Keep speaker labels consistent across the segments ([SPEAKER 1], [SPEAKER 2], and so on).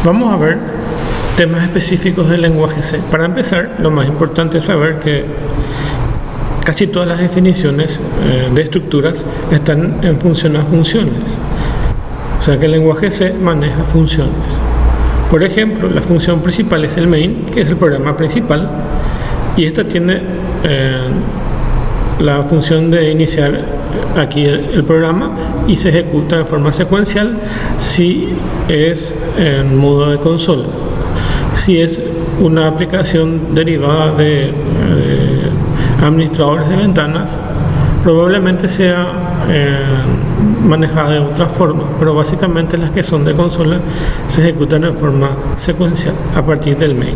[SPEAKER 1] Vamos a ver temas específicos del lenguaje C. Para empezar, lo más importante es saber que casi todas las definiciones de estructuras están en función a funciones. O sea que el lenguaje C maneja funciones. Por ejemplo, la función principal es el main, que es el programa principal, y esta tiene la función de iniciar aquí el programa y se ejecuta de forma secuencial si es en modo de consola. Si es una aplicación derivada de administradores de ventanas, probablemente sea manejada de otra forma, pero básicamente las que son de consola se ejecutan en forma secuencial a partir del main.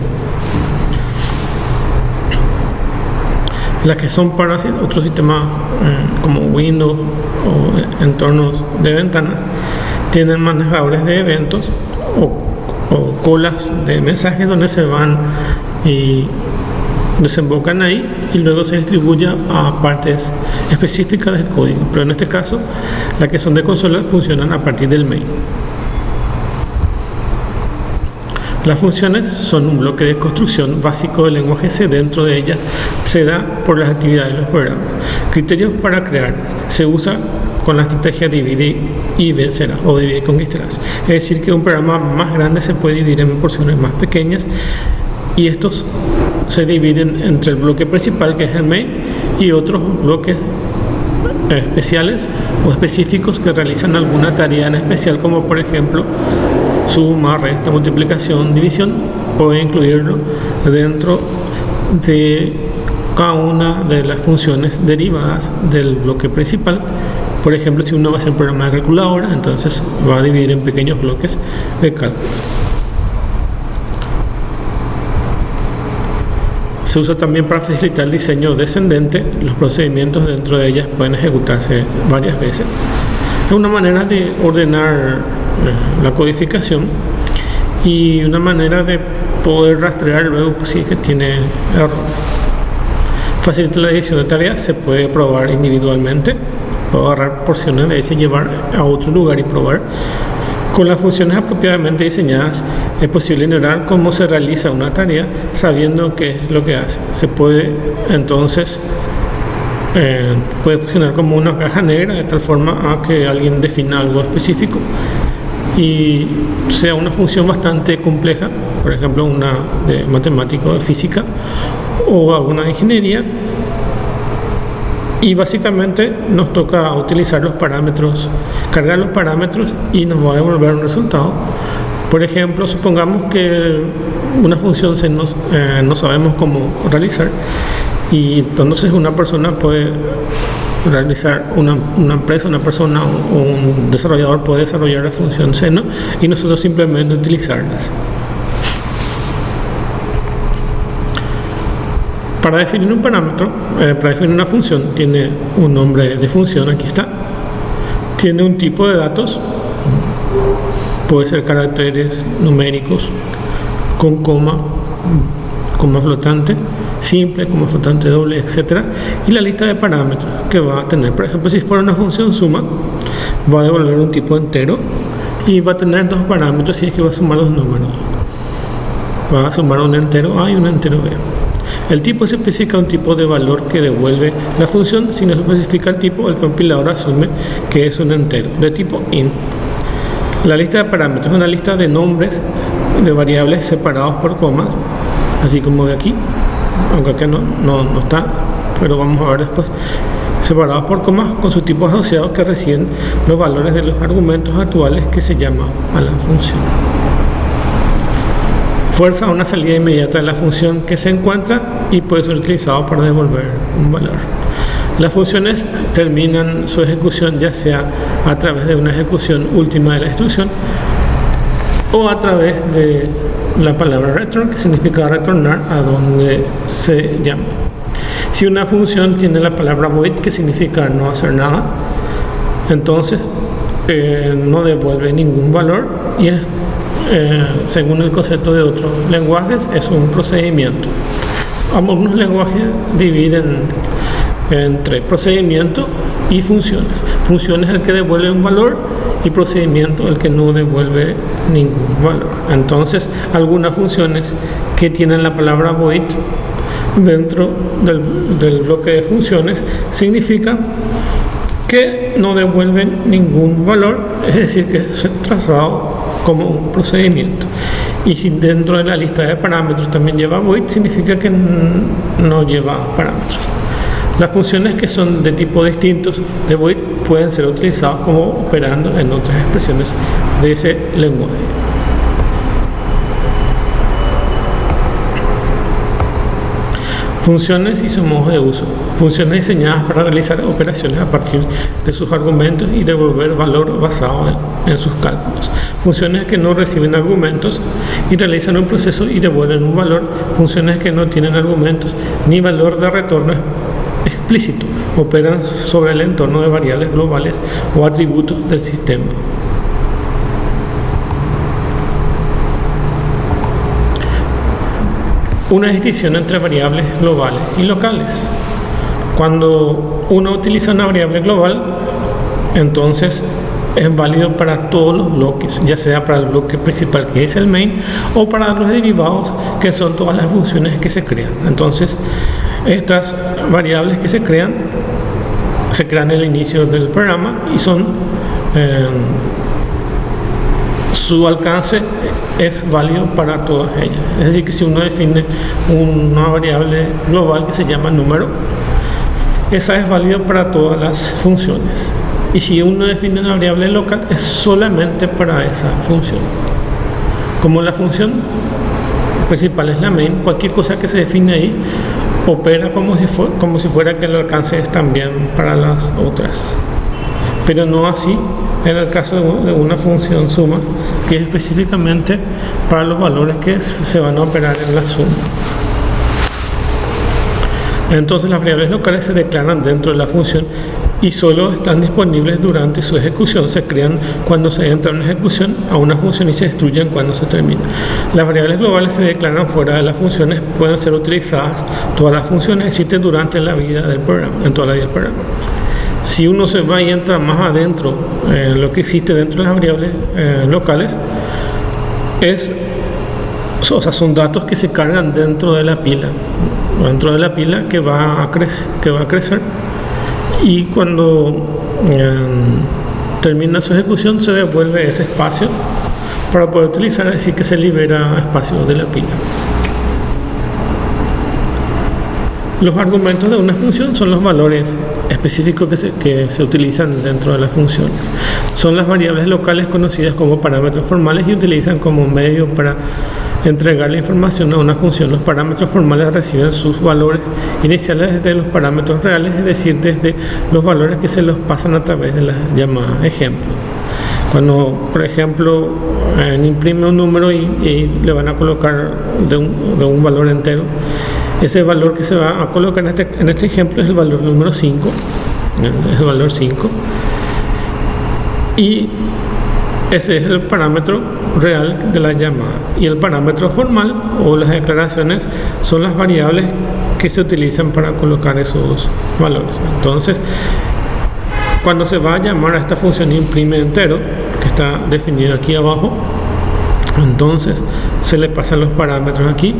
[SPEAKER 1] Las que son para otros sistemas como Windows o entornos de ventanas tienen manejadores de eventos o colas de mensajes donde se van y desembocan ahí y luego se distribuye a partes específicas del código, pero en este caso las que son de consola funcionan a partir del main. Las funciones son un bloque de construcción básico del lenguaje C. Dentro de ellas se da por las actividades de los programas. Criterios para crearlas. Se usa con la estrategia divide y vencerás o divide y conquistarás. Es decir, que un programa más grande se puede dividir en porciones más pequeñas y estos se dividen entre el bloque principal, que es el main, y otros bloques especiales o específicos que realizan alguna tarea en especial, como por ejemplo suma, resta, multiplicación, división. Puede incluirlo dentro de cada una de las funciones derivadas del bloque principal. Por ejemplo, si uno va a hacer un programa de calculadora, entonces va a dividir en pequeños bloques de cálculo. Se usa también para facilitar el diseño descendente. Los procedimientos dentro de ellas pueden ejecutarse varias veces. Es una manera de ordenar la codificación y una manera de poder rastrear luego si es que tiene errores. Facilita la edición de tareas. Se puede probar individualmente. Puedo agarrar porciones de ese y llevar a otro lugar y probar. Con las funciones apropiadamente diseñadas es posible ignorar cómo se realiza una tarea sabiendo qué es lo que hace. Se puede entonces puede funcionar como una caja negra de tal forma a que alguien defina algo específico y sea una función bastante compleja, por ejemplo una de matemática o de física o alguna de ingeniería, y básicamente nos toca utilizar los parámetros, cargar los parámetros y nos va a devolver un resultado. Por ejemplo, supongamos que una función no sabemos cómo realizar, y entonces una persona puede realizar, una empresa, una persona o un desarrollador puede desarrollar la función seno y nosotros simplemente utilizarlas. Para definir un parámetro, para definir una función, tiene un nombre de función, aquí está. Tiene un tipo de datos, puede ser caracteres numéricos, con coma flotante, simple, coma flotante doble, etc. Y la lista de parámetros que va a tener. Por ejemplo, si fuera una función suma, va a devolver un tipo entero y va a tener dos parámetros si es que va a sumar los números. Va a sumar un entero A y un entero B. El tipo se especifica un tipo de valor que devuelve la función. Si no se especifica el tipo, el compilador asume que es un entero de tipo int. La lista de parámetros es una lista de nombres de variables separados por comas, así como de aquí, aunque acá no está, pero vamos a ver después. Separados por comas con sus tipos asociados que reciben los valores de los argumentos actuales que se llama a la función. Fuerza una salida inmediata de la función que se encuentra y puede ser utilizado para devolver un valor. Las funciones terminan su ejecución ya sea a través de una ejecución última de la instrucción o a través de la palabra return, que significa retornar a donde se llama. Si una función tiene la palabra void, que significa no hacer nada, entonces no devuelve ningún valor y es según el concepto de otros lenguajes, es un procedimiento. Algunos lenguajes dividen entre procedimiento y funciones. Función es el que devuelve un valor y procedimiento el que no devuelve ningún valor. Entonces, algunas funciones que tienen la palabra void dentro del bloque de funciones significa que no devuelven ningún valor, es decir, que es trazado como un procedimiento. Y si dentro de la lista de parámetros también lleva void, significa que no lleva parámetros. Las funciones que son de tipo distintos de void pueden ser utilizadas como operando en otras expresiones de ese lenguaje. Funciones y su modo de uso. Funciones diseñadas para realizar operaciones a partir de sus argumentos y devolver valor basado en sus cálculos. Funciones que no reciben argumentos y realizan un proceso y devuelven un valor. Funciones que no tienen argumentos ni valor de retorno explícito. Operan sobre el entorno de variables globales o atributos del sistema. Una distinción entre variables globales y locales. Cuando uno utiliza una variable global, entonces es válido para todos los bloques, ya sea para el bloque principal que es el main o para los derivados que son todas las funciones que se crean. Entonces, estas variables que se crean al inicio del programa y son su alcance es válido para todas ellas. Es decir, que si uno define una variable global que se llama número, esa es válida para todas las funciones. Y si uno define una variable local, es solamente para esa función. Como la función principal es la main, cualquier cosa que se define ahí opera como si fuera que el alcance es también para las otras. Pero no así en el caso de una función suma, que es específicamente para los valores que se van a operar en la suma. Entonces las variables locales se declaran dentro de la función y solo están disponibles durante su ejecución. Se crean cuando se entra en ejecución a una función y se destruyen cuando se termina. Las variables globales se declaran fuera de las funciones, pueden ser utilizadas. Todas las funciones existen durante la vida del programa, en toda la vida del programa. Si uno se va y entra más adentro, lo que existe dentro de las variables locales son datos que se cargan dentro de la pila que va a crecer, y cuando termina su ejecución se devuelve ese espacio para poder utilizar, es decir, que se libera espacio de la pila. Los argumentos de una función son los valores específicos que se utilizan dentro de las funciones. Son las variables locales conocidas como parámetros formales y utilizan como medio para entregar la información a una función. Los parámetros formales reciben sus valores iniciales desde los parámetros reales, es decir, desde los valores que se los pasan a través de la llamada ejemplo. Cuando, por ejemplo, imprime un número y le van a colocar de un valor entero, ese valor que se va a colocar en este ejemplo es el valor número 5, es el valor 5, y ese es el parámetro real de la llamada. Y el parámetro formal o las declaraciones son las variables que se utilizan para colocar esos valores. Entonces, cuando se va a llamar a esta función imprime entero, que está definido aquí abajo, entonces se le pasan los parámetros aquí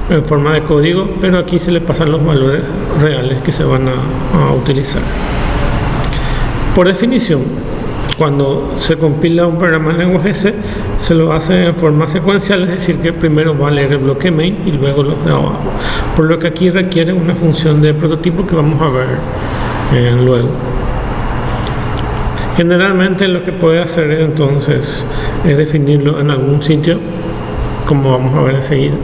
[SPEAKER 1] en forma de código, pero aquí se le pasan los valores reales que se van a utilizar. Por definición, cuando se compila un programa en lenguaje C, se lo hace en forma secuencial, es decir, que primero va a leer el bloque main y luego los de abajo, por lo que aquí requiere una función de prototipo que vamos a ver luego. Generalmente lo que puede hacer entonces es definirlo en algún sitio, como vamos a ver enseguida.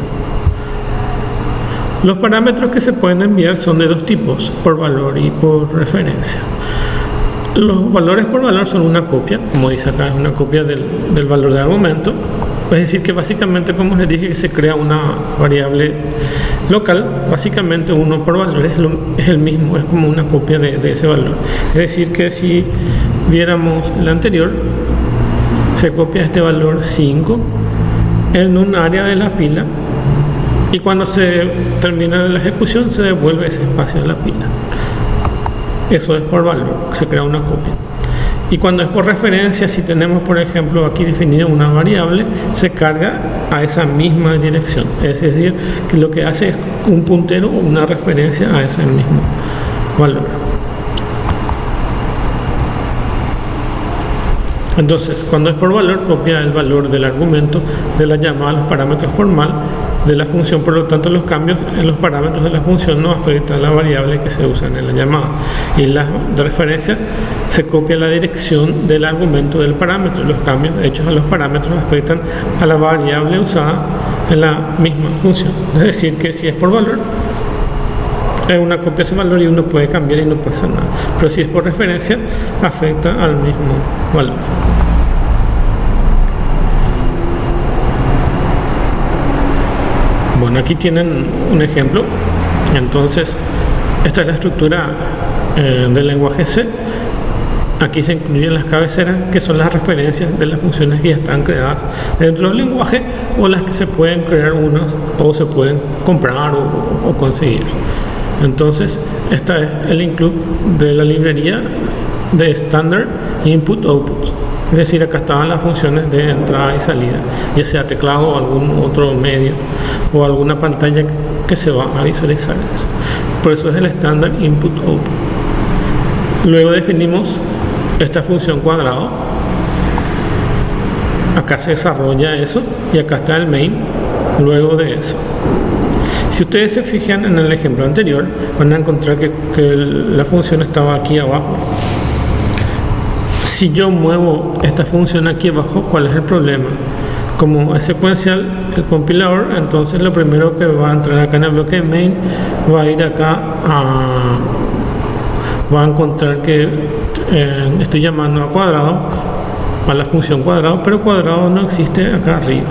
[SPEAKER 1] Los parámetros que se pueden enviar son de dos tipos, por valor y por referencia. Los valores por valor son una copia, como dice acá, es una copia del valor del argumento. Es decir, que básicamente, como les dije, que se crea una variable local, básicamente uno por valor es el mismo, es como una copia de ese valor. Es decir, que si viéramos el anterior, se copia este valor 5 en un área de la pila y cuando se termina la ejecución se devuelve ese espacio a la pila. Eso es por valor, se crea una copia. Y cuando es por referencia, si tenemos por ejemplo aquí definida una variable, se carga a esa misma dirección, es decir, que lo que hace es un puntero o una referencia a ese mismo valor. Entonces, cuando es por valor, copia el valor del argumento de la llamada a los parámetros formal de la función. Por lo tanto, los cambios en los parámetros de la función no afectan a la variable que se usa en la llamada. Y la de referencia se copia la dirección del argumento del parámetro. Los cambios hechos a los parámetros afectan a la variable usada en la misma función. Es decir, que si es por valor, es una copia de ese valor y uno puede cambiar y no pasa nada. Pero si es por referencia, afecta al mismo valor. Bueno, aquí tienen un ejemplo. Entonces, esta es la estructura del lenguaje C. Aquí se incluyen las cabeceras, que son las referencias de las funciones que ya están creadas dentro del lenguaje, o las que se pueden crear unas o se pueden comprar o conseguir. Entonces, esta es el include de la librería de Standard Input Output. Es decir, acá estaban las funciones de entrada y salida, ya sea teclado o algún otro medio o alguna pantalla que se va a visualizar eso. Por eso es el Standard Input Output. Luego definimos esta función cuadrado. Acá se desarrolla eso y acá está el main luego de eso. Si ustedes se fijan en el ejemplo anterior, van a encontrar que la función estaba aquí abajo. Si yo muevo esta función aquí abajo, ¿cuál es el problema? Como es secuencial el compilador, entonces lo primero que va a entrar acá en el bloque main va a ir acá va a encontrar que estoy llamando a cuadrado, a la función cuadrado, pero cuadrado no existe acá arriba.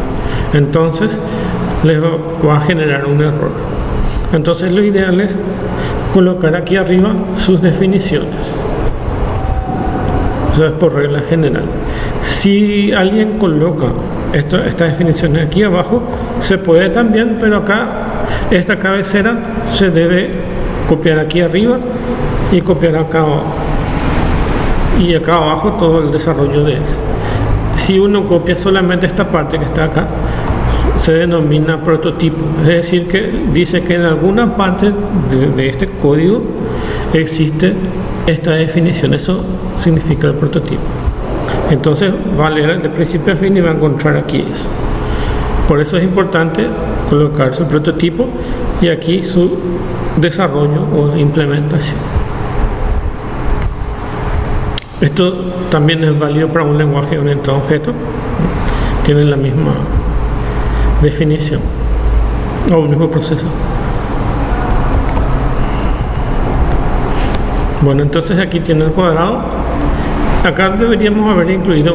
[SPEAKER 1] Entonces les va a generar un error. Entonces lo ideal es colocar aquí arriba sus definiciones. Eso es por regla general. Si alguien coloca estas definiciones aquí abajo, se puede también, pero acá esta cabecera se debe copiar aquí arriba y copiar acá abajo. Y acá abajo todo el desarrollo de eso. Si uno copia solamente esta parte que está acá, se denomina prototipo. Es decir, que dice que en alguna parte de este código existe esta definición. Eso significa el prototipo. Entonces va a leer de principio a fin y va a encontrar aquí eso. Por eso es importante colocar su prototipo y aquí su desarrollo o implementación. Esto también es válido para un lenguaje orientado a objetos. Tienen la misma definición o el mismo proceso. Bueno, entonces aquí tiene el cuadrado. Acá deberíamos haber incluido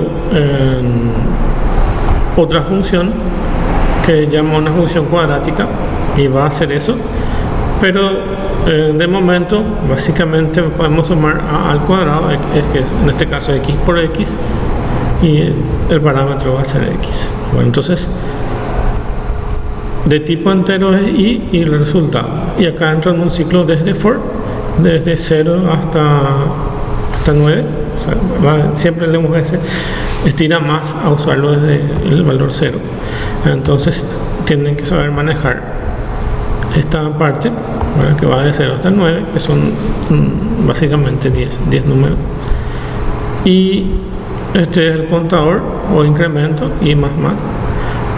[SPEAKER 1] otra función que llama una función cuadrática y va a hacer eso, pero de momento básicamente podemos sumar al cuadrado, que es en este caso x por x, y el parámetro va a ser x. Bueno, entonces de tipo entero es y el resultado, y acá entra en un ciclo desde for, desde 0 hasta 9. O sea, siempre el lenguaje estira más a usarlo desde el valor 0. Entonces tienen que saber manejar esta parte, ¿verdad? Que va de 0 hasta 9, que son básicamente 10 números. Y este es el contador o incremento y más.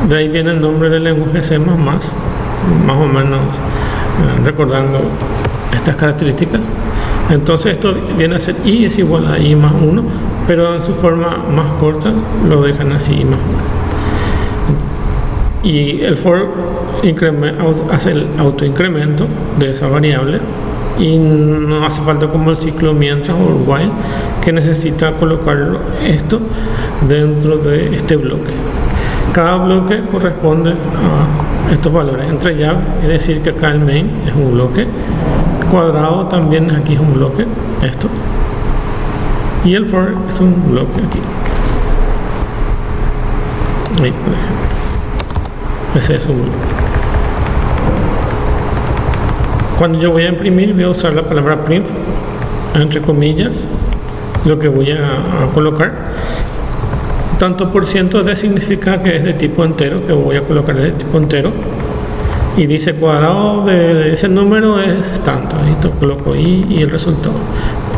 [SPEAKER 1] De ahí viene el nombre del lenguaje C++, más o menos recordando estas características. Entonces esto viene a ser i es igual a i más 1, pero en su forma más corta lo dejan así, i más 1. Y el for hace el autoincremento de esa variable y no hace falta como el ciclo mientras o el while, que necesita colocarlo esto dentro de este bloque. Cada bloque corresponde a estos valores entre llaves, es decir que acá el main es un bloque, cuadrado también aquí es un bloque, esto, y el for es un bloque aquí. Ahí, por ejemplo, ese es un bloque. Cuando yo voy a imprimir, voy a usar la palabra print, entre comillas, lo que voy a colocar. Tanto por ciento de significa que es de tipo entero, que voy a colocar de tipo entero. Y dice cuadrado de ese número es tanto. Y coloco y el resultado.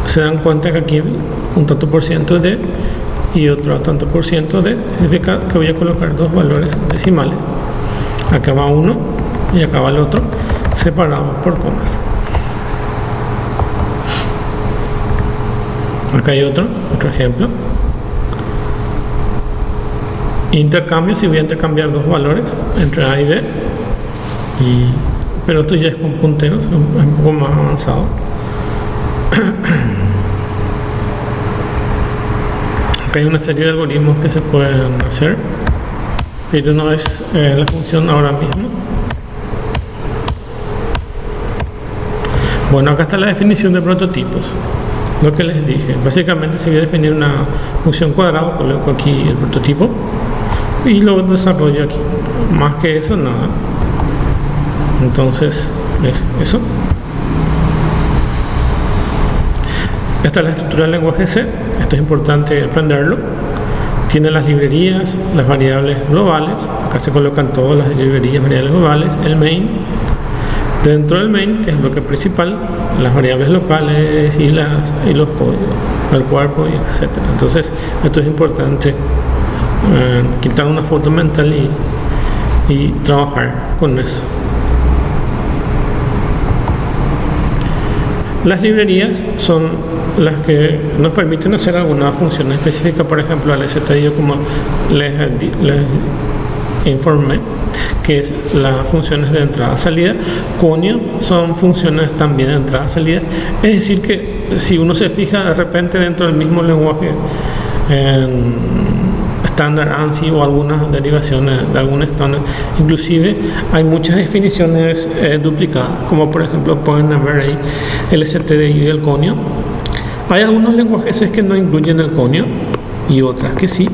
[SPEAKER 1] Se dan cuenta que aquí un tanto por ciento de y otro tanto por ciento de significa que voy a colocar dos valores decimales. Acá va uno y acá va el otro, separados por comas. Acá hay otro ejemplo. Intercambio, si voy a intercambiar dos valores entre A y B, pero esto ya es con punteros, es un poco más avanzado. Acá hay una serie de algoritmos que se pueden hacer, pero no es la función ahora mismo. Bueno, acá está la definición de prototipos. Lo que les dije, básicamente si voy a definir una función cuadrada, coloco aquí el prototipo y lo desarrollo aquí. Más que eso, nada. Entonces, es eso. Esta es la estructura del lenguaje C. Esto es importante aprenderlo. Tiene las librerías, las variables globales. Acá se colocan todas las librerías, variables globales. El main. Dentro del main, que es el bloque principal, las variables locales y los códigos, el cuerpo, etc. Entonces, esto es importante, quitar una foto mental y trabajar con eso. Las librerías son las que nos permiten hacer alguna función específica, por ejemplo, el STIO, como les informé, que es las funciones de entrada-salida. Conio son funciones también de entrada-salida. Es decir, que si uno se fija de repente dentro del mismo lenguaje estándar ANSI o algunas derivaciones de algún estándar, inclusive hay muchas definiciones duplicadas, como por ejemplo pueden ver ahí el STDI y el Conio. Hay algunos lenguajes que no incluyen el Conio y otras que sí.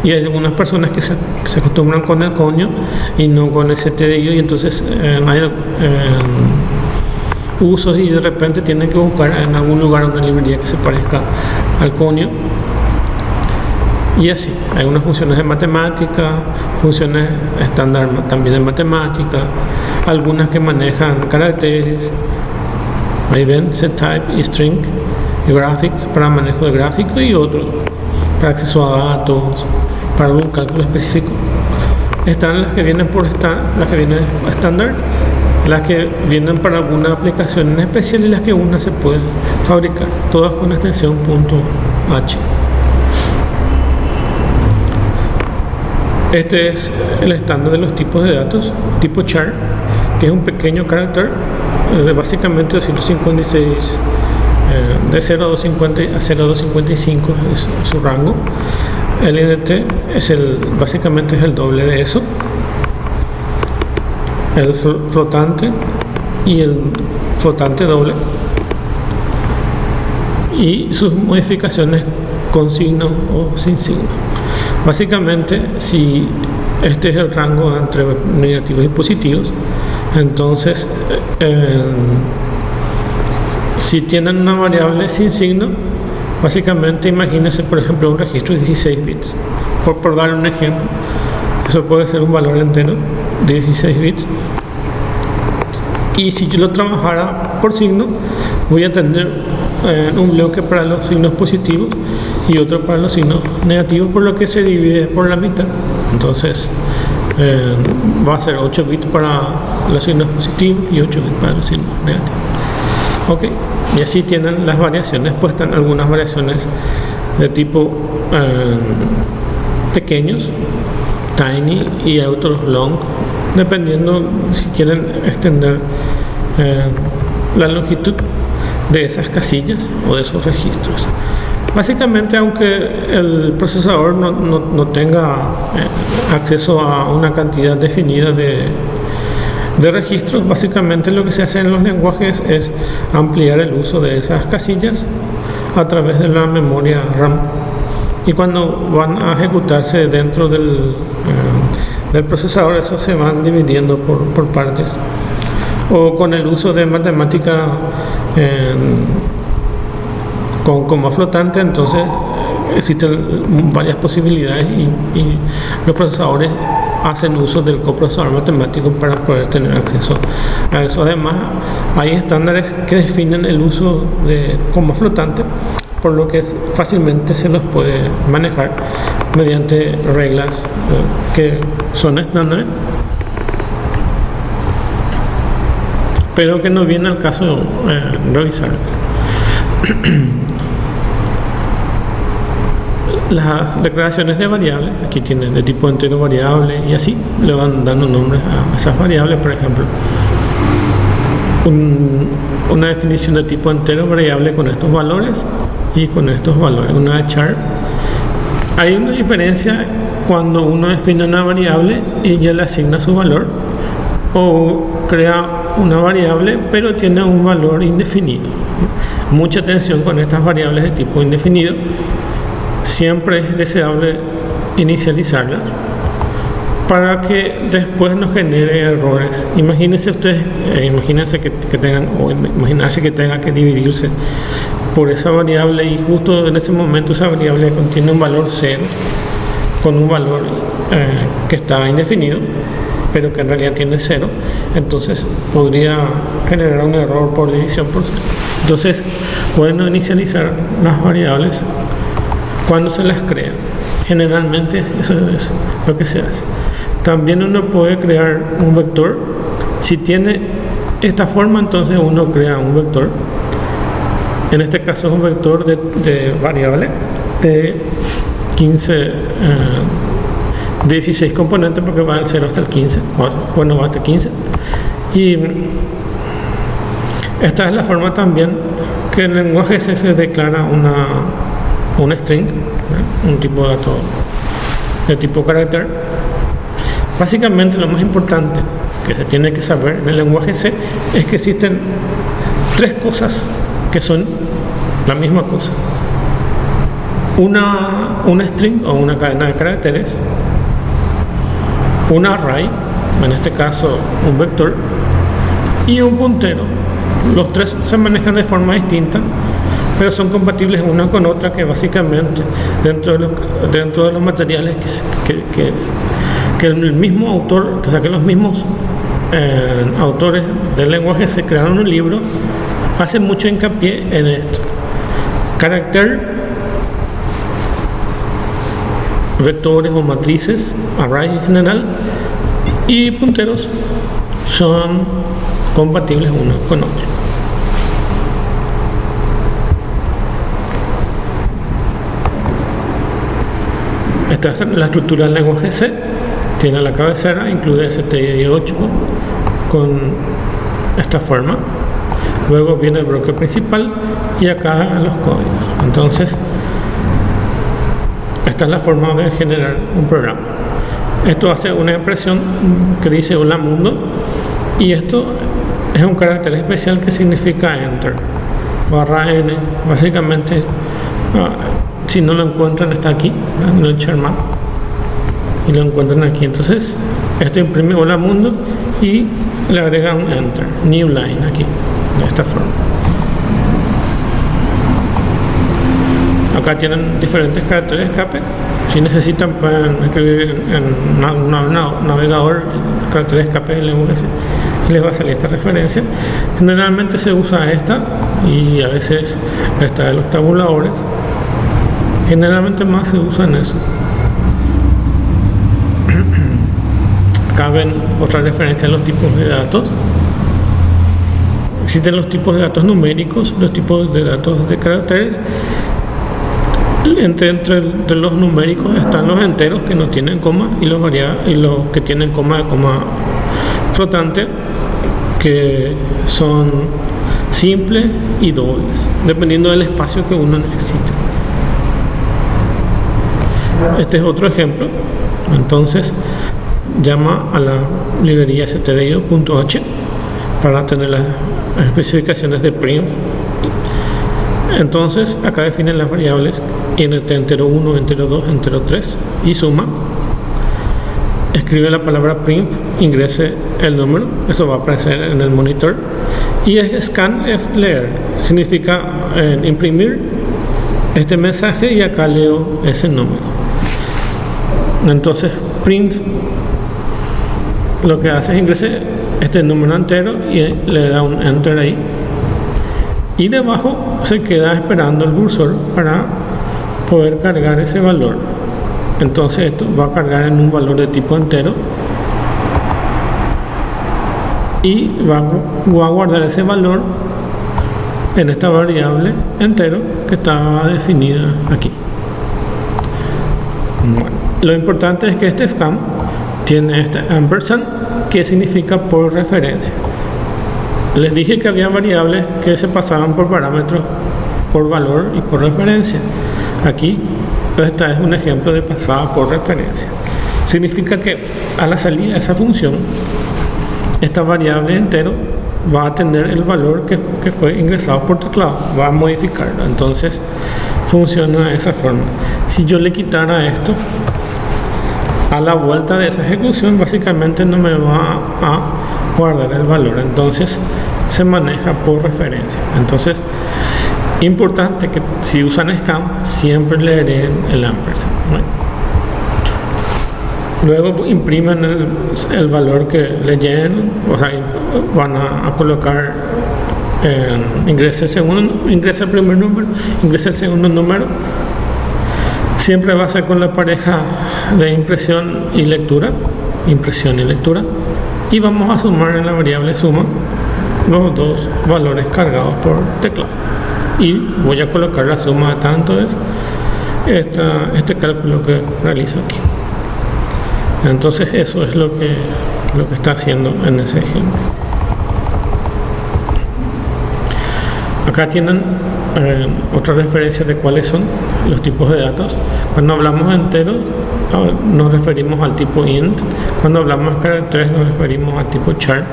[SPEAKER 1] Y hay algunas personas que se acostumbran con el Conio y no con el STDI, y entonces hay usos y de repente tienen que buscar en algún lugar una librería que se parezca al Conio. Y así, hay unas funciones de matemática, funciones estándar también de matemática, algunas que manejan caracteres, ahí ven, setType y string, y graphics para manejo de gráfico, y otros para acceso a datos, para algún cálculo específico. Están las que vienen las que vienen estándar, las que vienen para alguna aplicación en especial y las que una se puede fabricar, todas con extensión .h. Este es el estándar de los tipos de datos, tipo char, que es un pequeño carácter, básicamente 256, de 0 a 250 a 0.255 es su rango. El INT es básicamente es el doble de eso. El flotante y el flotante doble, y sus modificaciones con signo o sin signo. Básicamente, si este es el rango entre negativos y positivos, entonces si tienen una variable sin signo, básicamente imagínense por ejemplo un registro de 16 bits, por dar un ejemplo. Eso puede ser un valor entero de 16 bits, y si yo lo trabajara por signo, voy a tener un bloque para los signos positivos y otro para los signos negativos, por lo que se divide por la mitad. Entonces va a ser 8 bits para los signos positivos y 8 bits para los signos negativos. Ok, y así tienen las variaciones. Pues están algunas variaciones de tipo pequeños, tiny, y otros long, dependiendo si quieren extender la longitud de esas casillas o de esos registros. Básicamente, aunque el procesador no tenga acceso a una cantidad definida de registros, básicamente lo que se hace en los lenguajes es ampliar el uso de esas casillas a través de la memoria RAM, y cuando van a ejecutarse dentro del procesador, eso se van dividiendo por partes. O con el uso de matemática con coma flotante, entonces existen varias posibilidades y los procesadores hacen uso del coprocesador matemático para poder tener acceso a eso. Además, hay estándares que definen el uso de coma flotante, por lo que fácilmente se los puede manejar mediante reglas que son estándares, pero que no viene al caso revisar. Las declaraciones de variables, aquí tienen de tipo entero variable y así le van dando nombres a esas variables. Por ejemplo, una definición de tipo entero variable con estos valores y con estos valores, una char. Hay una diferencia cuando uno define una variable y ya le asigna su valor, o crea una variable pero tiene un valor indefinido. Mucha atención con estas variables de tipo indefinido. Siempre es deseable inicializarlas para que después no genere errores. Imagínense ustedes, imagínense que tenga que dividirse por esa variable y justo en ese momento esa variable contiene un valor 0 con un valor que está indefinido, pero que en realidad tiene 0, entonces podría generar un error por división por 0. Entonces, bueno, inicializar las variables cuando se las crea. Generalmente eso es lo que se hace. También uno puede crear un vector. Si tiene esta forma, entonces uno crea un vector. En este caso es un vector de variable de 16 componentes, porque va del 0 hasta el 15, bueno, va hasta 15. Y esta es la forma también que en el lenguaje C se declara un string, un tipo de dato de tipo carácter. Básicamente lo más importante que se tiene que saber en el lenguaje C es que existen tres cosas que son la misma cosa: una string o una cadena de caracteres, un array, en este caso un vector, y un puntero. Los tres se manejan de forma distinta, pero son compatibles una con otra, que básicamente dentro de los materiales que el mismo autor, o sea, que los mismos autores del lenguaje se crearon un libro, hacen mucho hincapié en esto: carácter, vectores o matrices, array en general, y punteros son compatibles uno con otro. Esta es la estructura del lenguaje C. Tiene la cabecera, incluye STI8 con esta forma. Luego viene el bloque principal y acá los códigos. Entonces, esta es la forma de generar un programa. Esto hace una expresión que dice hola mundo, y esto es un carácter especial que significa enter, /n. Básicamente, si no lo encuentran, está aquí en el Charmat y lo encuentran aquí. Entonces esto imprime hola mundo y le agrega un enter, new line, aquí de esta forma. Acá tienen diferentes caracteres de escape. Si necesitan, pueden escribir en un navegador caracteres de escape del lenguaje y les va a salir esta referencia. Generalmente se usa esta, y a veces esta de los tabuladores. Generalmente más se usan eso. Acá ven otra referencia a los tipos de datos. Existen los tipos de datos numéricos, los tipos de datos de caracteres. Entre los numéricos están los enteros que no tienen coma y los que tienen coma flotante, que son simples y dobles, dependiendo del espacio que uno necesite. Este es otro ejemplo. Entonces llama a la librería stdio.h para tener las especificaciones de print. Entonces acá definen las variables int entero 1, entero 2, entero 3 y suma. escribe la palabra print, ingrese el número, eso va a aparecer en el monitor. Y es scanf leer, significa imprimir este mensaje y acá leo ese número. Entonces print lo que hace es ingrese este número entero y le da un enter ahí, y debajo se queda esperando el cursor para poder cargar ese valor. Entonces esto va a cargar en un valor de tipo entero y va a guardar ese valor en esta variable entero que estaba definida aquí. Bueno, lo importante es que este scan tiene este ampersand, que significa por referencia. Les dije que había variables que se pasaban por parámetros, por valor y por referencia. Aquí esta es un ejemplo de pasada por referencia. Significa que a la salida de esa función, esta variable entero va a tener el valor que fue ingresado por teclado, va a modificarlo. Entonces funciona de esa forma. Si yo le quitara esto, a la vuelta de esa ejecución básicamente no me va a guardar el valor. Entonces se maneja por referencia. Entonces, importante que si usan scan siempre leerán el ampersand, ¿no? Luego imprimen el valor que le llenen, o sea, van a colocar ingresa el primer número, ingresa el segundo número. Siempre va a ser con la pareja de impresión y lectura, y vamos a sumar en la variable suma los dos valores cargados por teclado, y voy a colocar la suma de tanto es este cálculo que realizo aquí. Entonces eso es lo que está haciendo en ese ejemplo. Acá tienen otra referencia de cuáles son los tipos de datos. Cuando hablamos de enteros nos referimos al tipo int. Cuando hablamos de caracteres nos referimos al tipo char.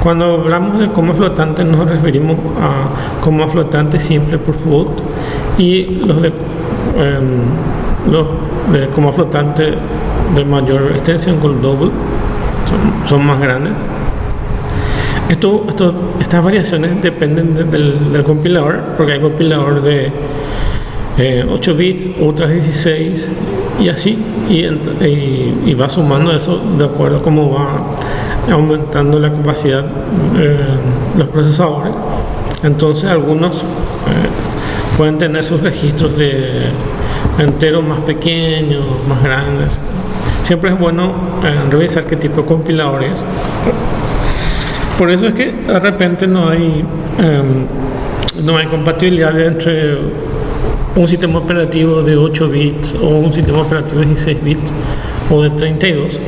[SPEAKER 1] Cuando hablamos de coma flotante nos referimos a coma flotante simple por float, y los de coma flotante de mayor extensión con double son más grandes. Estas variaciones dependen del compilador, porque hay compilador de 8 bits, otras 16 y así, y va sumando eso de acuerdo a cómo va aumentando la capacidad los procesadores. Entonces algunos pueden tener sus registros de enteros más pequeños, más grandes. Siempre es bueno revisar qué tipo de compilador es. Por eso es que de repente no hay compatibilidad entre un sistema operativo de 8 bits o un sistema operativo de 16 bits o de 32.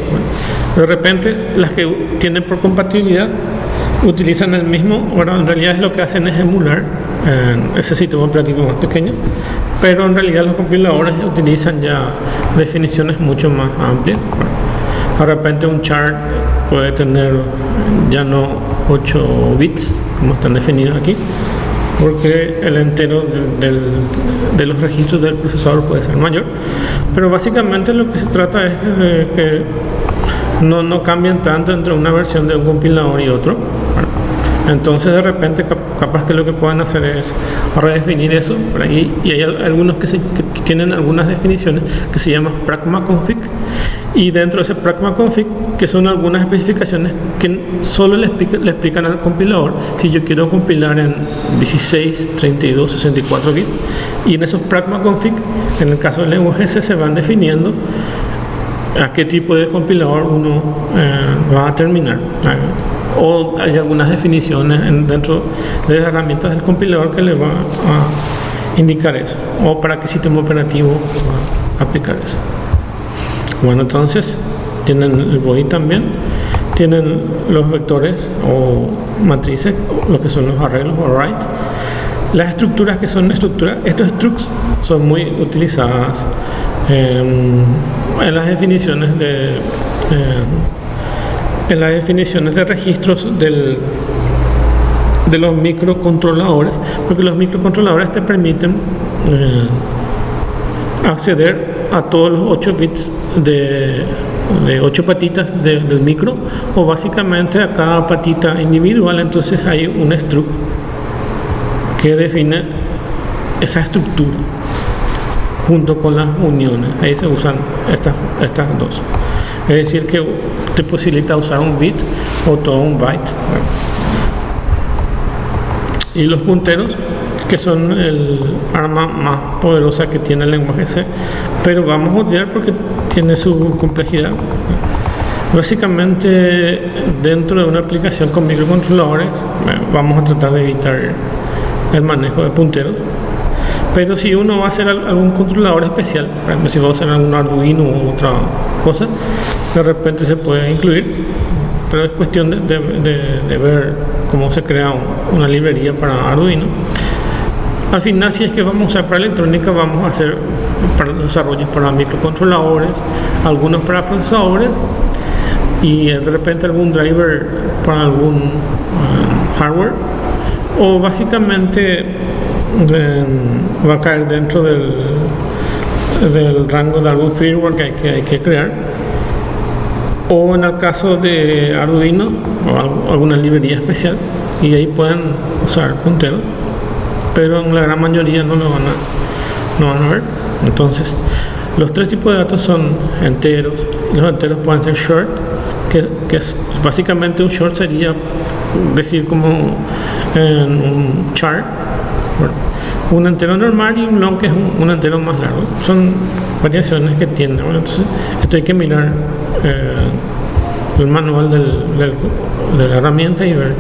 [SPEAKER 1] De repente las que tienen por compatibilidad utilizan el mismo, bueno, en realidad lo que hacen es emular ese sistema operativo más pequeño, pero en realidad los compiladores utilizan ya definiciones mucho más amplias. De repente un chart puede tener ya no 8 bits como están definidos aquí, porque el entero de los registros del procesador puede ser mayor, pero básicamente lo que se trata es que no cambien tanto entre una versión de un compilador y otro. Entonces de repente capaz que lo que pueden hacer es redefinir eso por ahí, y hay algunos que tienen algunas definiciones que se llaman pragma config, y dentro de ese pragma config, que son algunas especificaciones que solo le explican al compilador si yo quiero compilar en 16, 32, 64 bits, y en esos pragma config, en el caso del lenguaje C, se van definiendo a qué tipo de compilador uno va a terminar. O hay algunas definiciones dentro de las herramientas del compilador que le va a indicar eso, o para qué sistema operativo va a aplicar eso. Bueno, entonces tienen el body también, tienen los vectores o matrices, lo que son los arreglos o write. Las estructuras que son estructuras, estos structs son muy utilizadas en las definiciones de registros de los microcontroladores, porque los microcontroladores te permiten acceder a todos los 8 bits de 8 patitas del micro, o básicamente a cada patita individual. Entonces hay un struct que define esa estructura junto con las uniones. Ahí se usan estas dos. Es decir, que te posibilita usar un bit o todo un byte. Y los punteros, que son el arma más poderosa que tiene el lenguaje C, pero vamos a odiar porque tiene su complejidad. Básicamente, dentro de una aplicación con microcontroladores, vamos a tratar de evitar el manejo de punteros. Pero si uno va a hacer algún controlador especial, por ejemplo, si va a usar algún Arduino u otra cosa, de repente se puede incluir, pero es cuestión de ver cómo se crea una librería para Arduino. Al final, si es que vamos a usar para electrónica, vamos a hacer para los desarrollos para microcontroladores, algunos para procesadores, y de repente algún driver para algún hardware, o básicamente va a caer dentro del rango de algún firmware que hay que crear, o en el caso de Arduino o alguna librería especial, y ahí pueden usar punteros, pero en la gran mayoría no lo van a ver. Entonces, los tres tipos de datos son enteros. Los enteros pueden ser short, que es básicamente un short sería decir como en un char, un entero normal, y un long, que es un entero más largo. Son variaciones que tienen. Bueno, entonces esto hay que mirar el manual de la herramienta y ver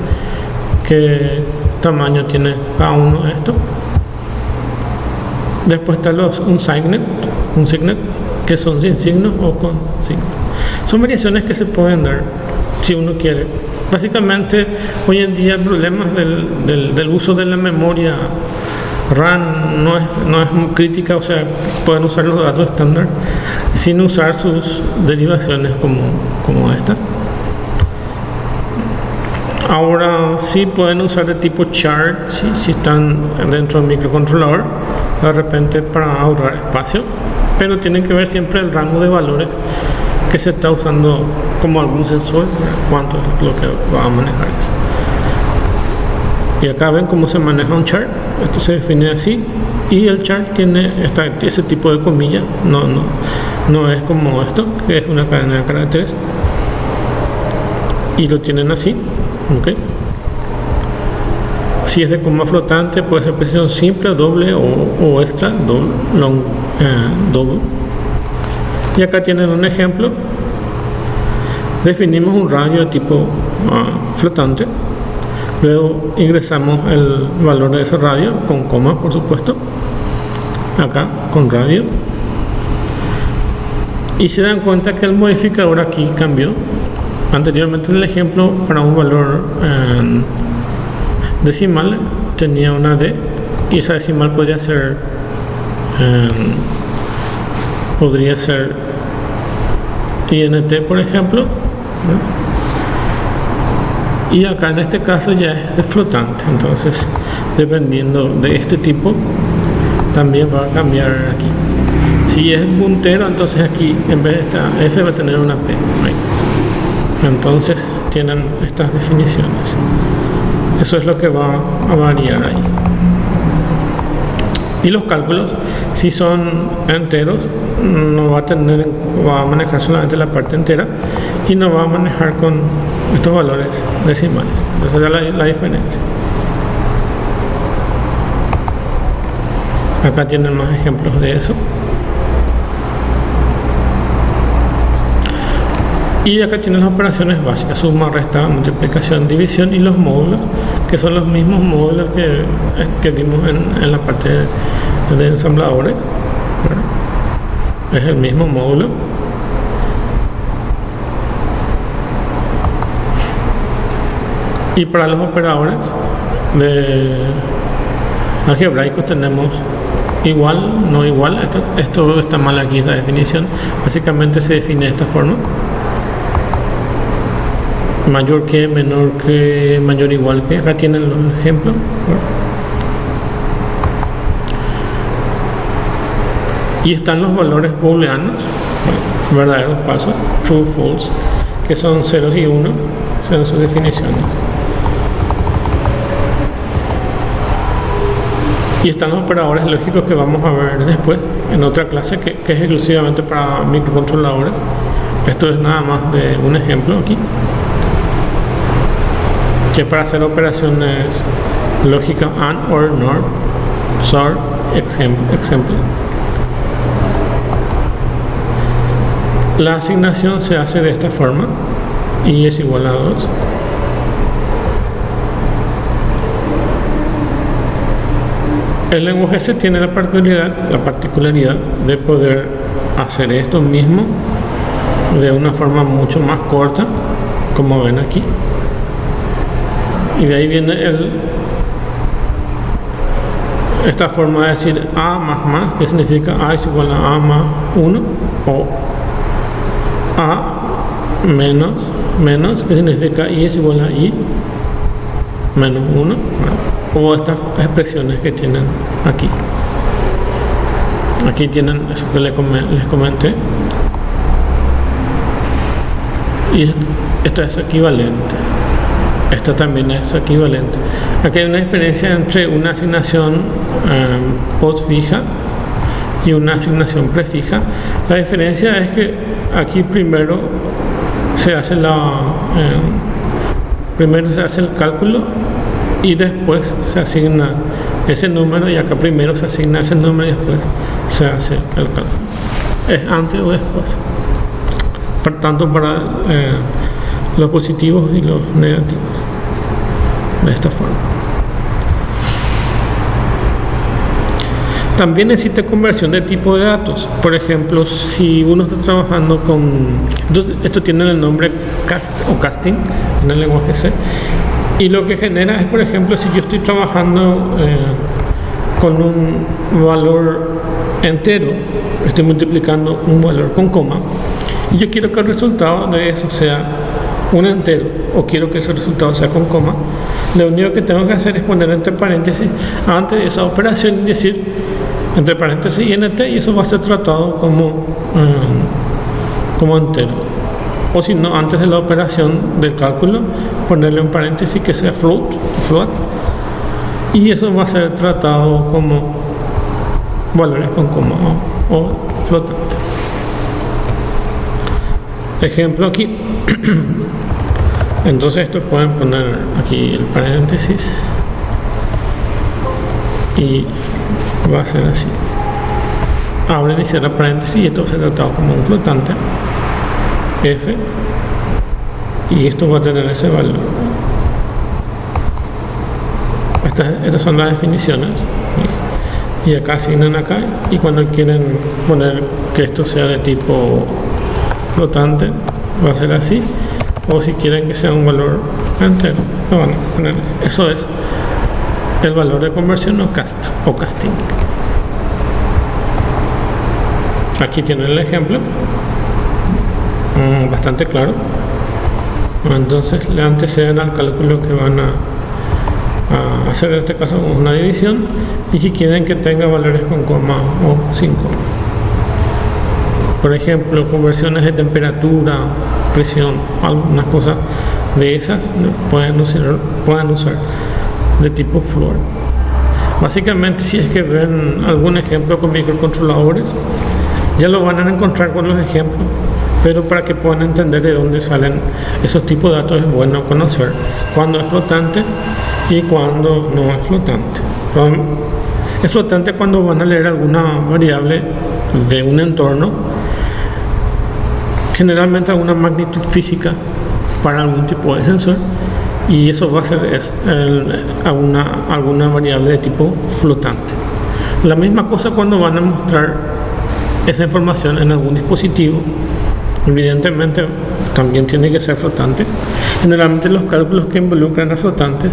[SPEAKER 1] qué tamaño tiene cada uno de estos. Después está un signet, que son sin signos o con signos. Son variaciones que se pueden dar si uno quiere. Básicamente, hoy en día el problema del uso de la memoria RAM no es muy crítica, o sea, pueden usar los datos estándar sin usar sus derivaciones como esta. Ahora sí pueden usar de tipo char si están dentro del microcontrolador, de repente para ahorrar espacio, pero tienen que ver siempre el rango de valores que se está usando como algún sensor, cuánto es lo que va a manejar eso. Y acá ven cómo se maneja un char. Esto se define así, y el char tiene ese tipo de comillas, no es como esto, que es una cadena de caracteres, y lo tienen así, ¿ok? Si es de coma flotante, puede ser precisión simple, doble o extra, doble. Y acá tienen un ejemplo. Definimos un radio de tipo flotante. Luego ingresamos el valor de ese radio con coma, por supuesto. Acá con radio. Y se dan cuenta que el modificador aquí cambió. Anteriormente en el ejemplo, para un valor decimal tenía una D, y esa decimal podría ser INT, por ejemplo, y acá en este caso ya es de flotante. Entonces, dependiendo de este tipo, también va a cambiar aquí. Si es puntero, entonces aquí en vez de esta F va a tener una P. Entonces tienen estas definiciones. Eso es lo que va a variar ahí. Y los cálculos, si son enteros, va a manejar solamente la parte entera y no va a manejar con estos valores decimales. Esa es la diferencia. Acá tienen más ejemplos de eso. Y acá tienen las operaciones básicas: suma, resta, multiplicación, división, y los módulos, que son los mismos módulos que vimos en la parte de ensambladores. Es el mismo módulo. Y para los operadores algebraicos tenemos igual, no igual. Esto está mal aquí, la definición. Básicamente se define de esta forma: mayor que, menor que, mayor, igual que. Acá tienen los ejemplos. Y están los valores booleanos, verdadero o falso, true, false, que son ceros y unos, son sus definiciones. Y están los operadores lógicos que vamos a ver después en otra clase que es exclusivamente para microcontroladores. Esto es nada más de un ejemplo aquí, que es para hacer operaciones lógicas AND, OR, NOR, SOR, ejemplo. La asignación se hace de esta forma, y es igual a 2. El lenguaje C tiene la particularidad de poder hacer esto mismo de una forma mucho más corta, como ven aquí. Y de ahí viene esta forma de decir A más, que significa A es igual a A más 1, o A menos, que significa I es igual a I menos 1, o estas expresiones que tienen aquí. Aquí tienen eso que les comenté. Y esto es equivalente. Esto también es equivalente. Aquí hay una diferencia entre una asignación postfija y una asignación prefija. La diferencia es que aquí primero se hace el cálculo y después se asigna ese número, y acá primero se asigna ese número y después se hace el cálculo. Es antes o después. Por tanto, para los positivos y los negativos, de esta forma. También existe conversión de tipo de datos. Por ejemplo, si uno está trabajando esto tiene el nombre cast o casting en el lenguaje C, y lo que genera es, por ejemplo, si yo estoy trabajando con un valor entero, estoy multiplicando un valor con coma, y yo quiero que el resultado de eso sea un entero, o quiero que ese resultado sea con coma, lo único que tengo que hacer es poner entre paréntesis antes de esa operación y decir entre paréntesis int, y eso va a ser tratado como entero. O si no, antes de la operación del cálculo, ponerle un paréntesis que sea float, y eso va a ser tratado como valores con coma o flotante. Ejemplo aquí. Entonces esto pueden poner aquí el paréntesis y va a ser así. Abren y cierran paréntesis y esto va a ser tratado como un flotante F, y esto va a tener ese valor. Estas son las definiciones, y acá asignan acá, y cuando quieren poner que esto sea de tipo flotante va a ser así, o si quieren que sea un valor entero lo van a poner. Eso es el valor de conversión o casting. Aquí tienen el ejemplo, bastante claro. Entonces le anteceden al cálculo que van a hacer, en este caso una división, y si quieren que tenga valores con coma o sin coma. Por ejemplo, conversiones de temperatura, presión, algunas cosas de esas pueden usar de tipo float. Básicamente, si es que ven algún ejemplo con microcontroladores, ya lo van a encontrar con los ejemplos, pero para que puedan entender de dónde salen esos tipos de datos es bueno conocer cuándo es flotante y cuándo no es flotante. Es flotante cuando van a leer alguna variable de un entorno, generalmente alguna magnitud física para algún tipo de sensor, y eso va a ser alguna variable de tipo flotante. La misma cosa cuando van a mostrar esa información en algún dispositivo, evidentemente también tiene que ser flotante. Generalmente los cálculos que involucran a flotantes,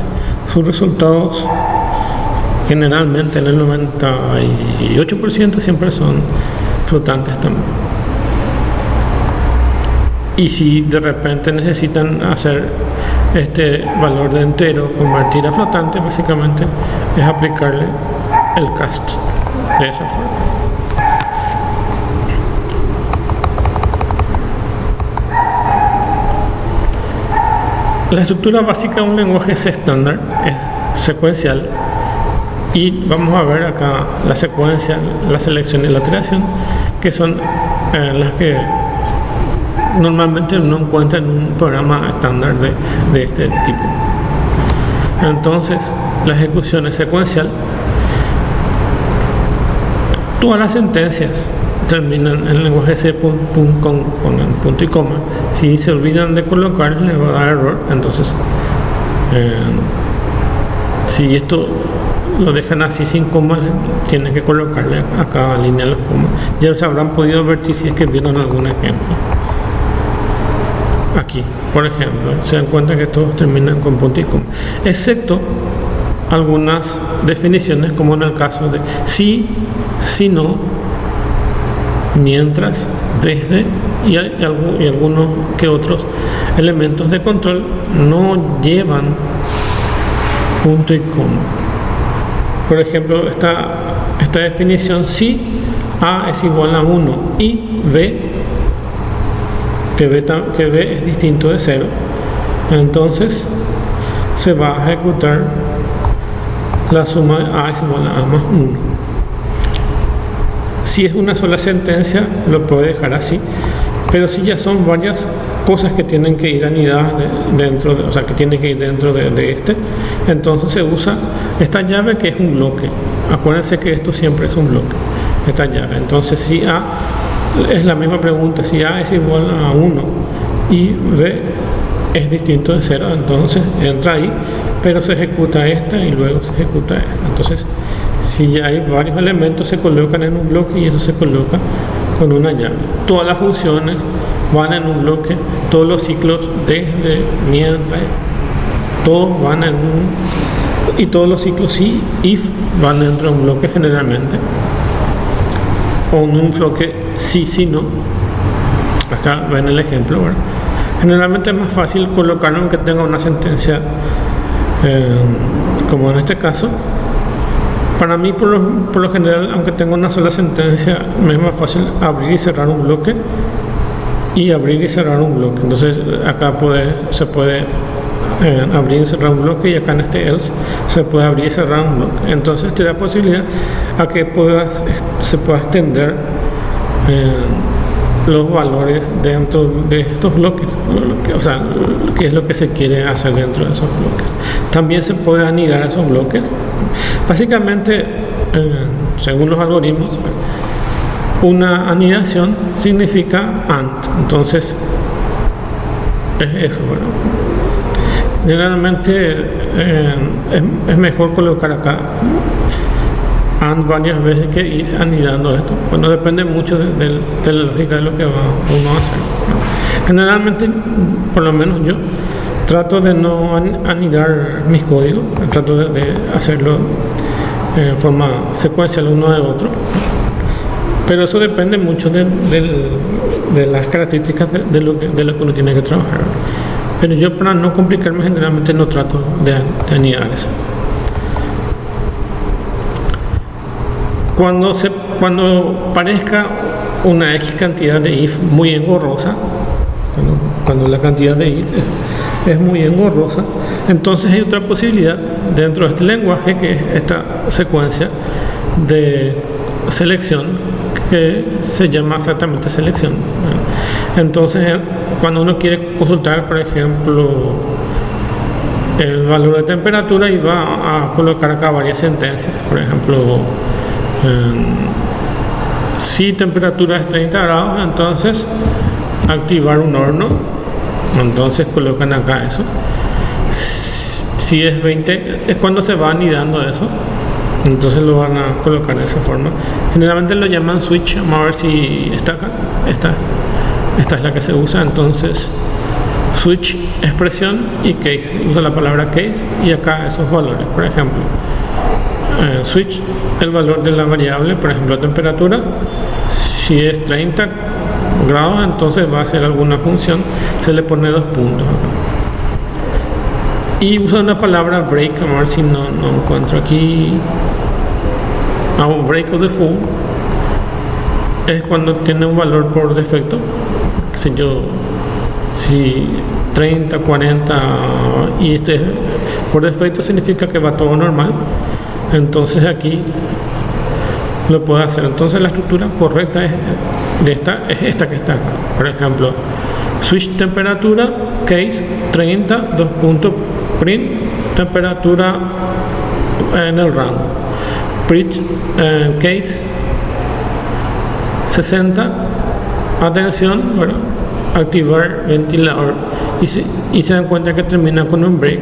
[SPEAKER 1] sus resultados generalmente en el 98% siempre son flotantes también. Y si de repente necesitan hacer este valor de entero, convertir a flotante, básicamente es aplicarle el cast de esa forma. La estructura básica de un lenguaje es estándar, es secuencial, y vamos a ver acá la secuencia, la selección y la iteración, que son las que normalmente uno encuentra en un programa estándar de este tipo. Entonces, la ejecución es secuencial. Todas las sentencias terminan en el lenguaje C con el punto y coma. Si se olvidan de colocar, les va a dar error. Entonces, si esto lo dejan así sin coma, tienen que colocarle a cada línea los comas. Ya se habrán podido advertir si es que vieron algún ejemplo. Aquí, por ejemplo, se dan cuenta que todos terminan con punto y coma, excepto algunas definiciones, como en el caso de si, si no, mientras, desde, y algunos que otros elementos de control no llevan punto y coma. Por ejemplo, esta definición, si A es igual a 1 y B, que B es distinto de 0, entonces se va a ejecutar la suma de A es igual a más 1. Si es una sola sentencia, lo puede dejar así, pero si ya son varias cosas que tienen que ir anidadas dentro que tienen que ir dentro de este, entonces se usa esta llave, que es un bloque. Acuérdense que esto siempre es un bloque, esta llave. Entonces, si A es la misma pregunta, si A es igual a 1 y B es distinto de 0, entonces entra ahí, pero se ejecuta esta y luego se ejecuta esta. Entonces, si ya hay varios elementos, se colocan en un bloque y eso se coloca con una llave. Todas las funciones van en un bloque, todos los ciclos desde, mientras, todos van en un, y todos los ciclos si, if, van dentro de un bloque generalmente, o en un bloque si, no. Acá ven el ejemplo, ¿verdad? Generalmente es más fácil colocarlo aunque tenga una sentencia, como en este caso. Para mí, por lo general, aunque tenga una sola sentencia, me es más fácil abrir y cerrar un bloque y abrir y cerrar un bloque. Entonces acá se puede abrir y cerrar un bloque, y acá en este else se puede abrir y cerrar un bloque. Entonces te da posibilidad a que se pueda extender los valores dentro de estos bloques, o sea, qué es lo que se quiere hacer dentro de esos bloques. También se puede anidar esos bloques. Básicamente, según los algoritmos, una anidación significa AND. Entonces, es eso, ¿verdad? Generalmente es mejor colocar acá AND varias veces que ir anidando esto. Bueno, depende mucho de la lógica de lo que uno va a hacer. Generalmente, por lo menos yo, trato de no anidar mis códigos, trato de hacerlo en forma secuencial uno de otro, pero eso depende mucho de las características de lo que uno tiene que trabajar. Pero yo, para no complicarme, generalmente no trato de anidar eso. Cuando parezca una X cantidad de if muy engorrosa, cuando la cantidad de if es muy engorrosa, entonces hay otra posibilidad dentro de este lenguaje, que es esta secuencia de selección, que se llama exactamente selección. Entonces, cuando uno quiere consultar, por ejemplo, el valor de temperatura, y va a colocar acá varias sentencias, por ejemplo, si temperatura es 30 grados, entonces activar un horno, entonces colocan acá eso. Si es 20, es cuando se va anidando eso, entonces lo van a colocar de esa forma. Generalmente lo llaman switch. Vamos a ver si está acá. Esta es la que se usa. Entonces, switch, expresión, y case. Usa la palabra case, y acá esos valores. Por ejemplo, switch, el valor de la variable, por ejemplo, temperatura. Si es 30 grados, entonces va a ser alguna función, se le pone 2 puntos acá. Y usa una palabra break. Vamos a ver si no encuentro aquí. Break of default es cuando tiene un valor por defecto. Si yo si 30, 40 y este por defecto significa que va todo normal, entonces aquí lo puedo hacer. Entonces la estructura correcta es esta que está acá. Por ejemplo, switch temperatura, case 30, print temperatura en el rango, print case 60, atención, ¿verdad? Activar ventilador y se dan cuenta que termina con un break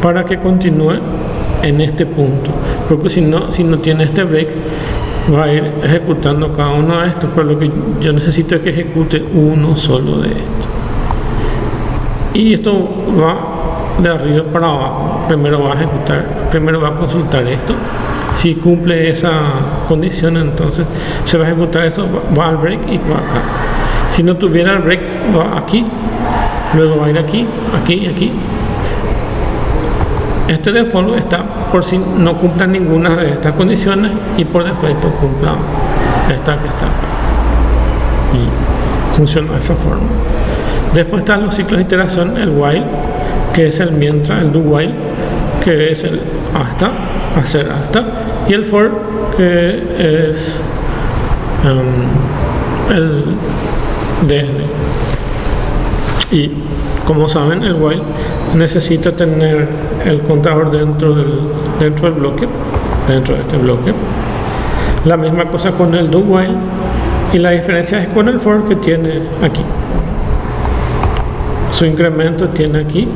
[SPEAKER 1] para que continúe en este punto, porque si no tiene este break va a ir ejecutando cada uno de estos, pero lo que yo necesito es que ejecute uno solo de estos, y esto va de arriba para abajo. Primero va a consultar esto. Si cumple esa condición, entonces se va a ejecutar eso, va al break y va acá. Si no tuviera el break, va aquí, luego va a ir aquí, aquí y aquí. Este default está por si no cumpla ninguna de estas condiciones y por defecto cumpla esta que está acá. Y funciona de esa forma. Después están los ciclos de iteración, el while, que es el mientras, el do while, que es el hasta, hacer hasta, y el for, que es el desde. Y como saben, el while necesita tener el contador dentro del bloque, dentro de este bloque. La misma cosa con el do while, y la diferencia es con el for, que tiene aquí su incremento, tiene aquí,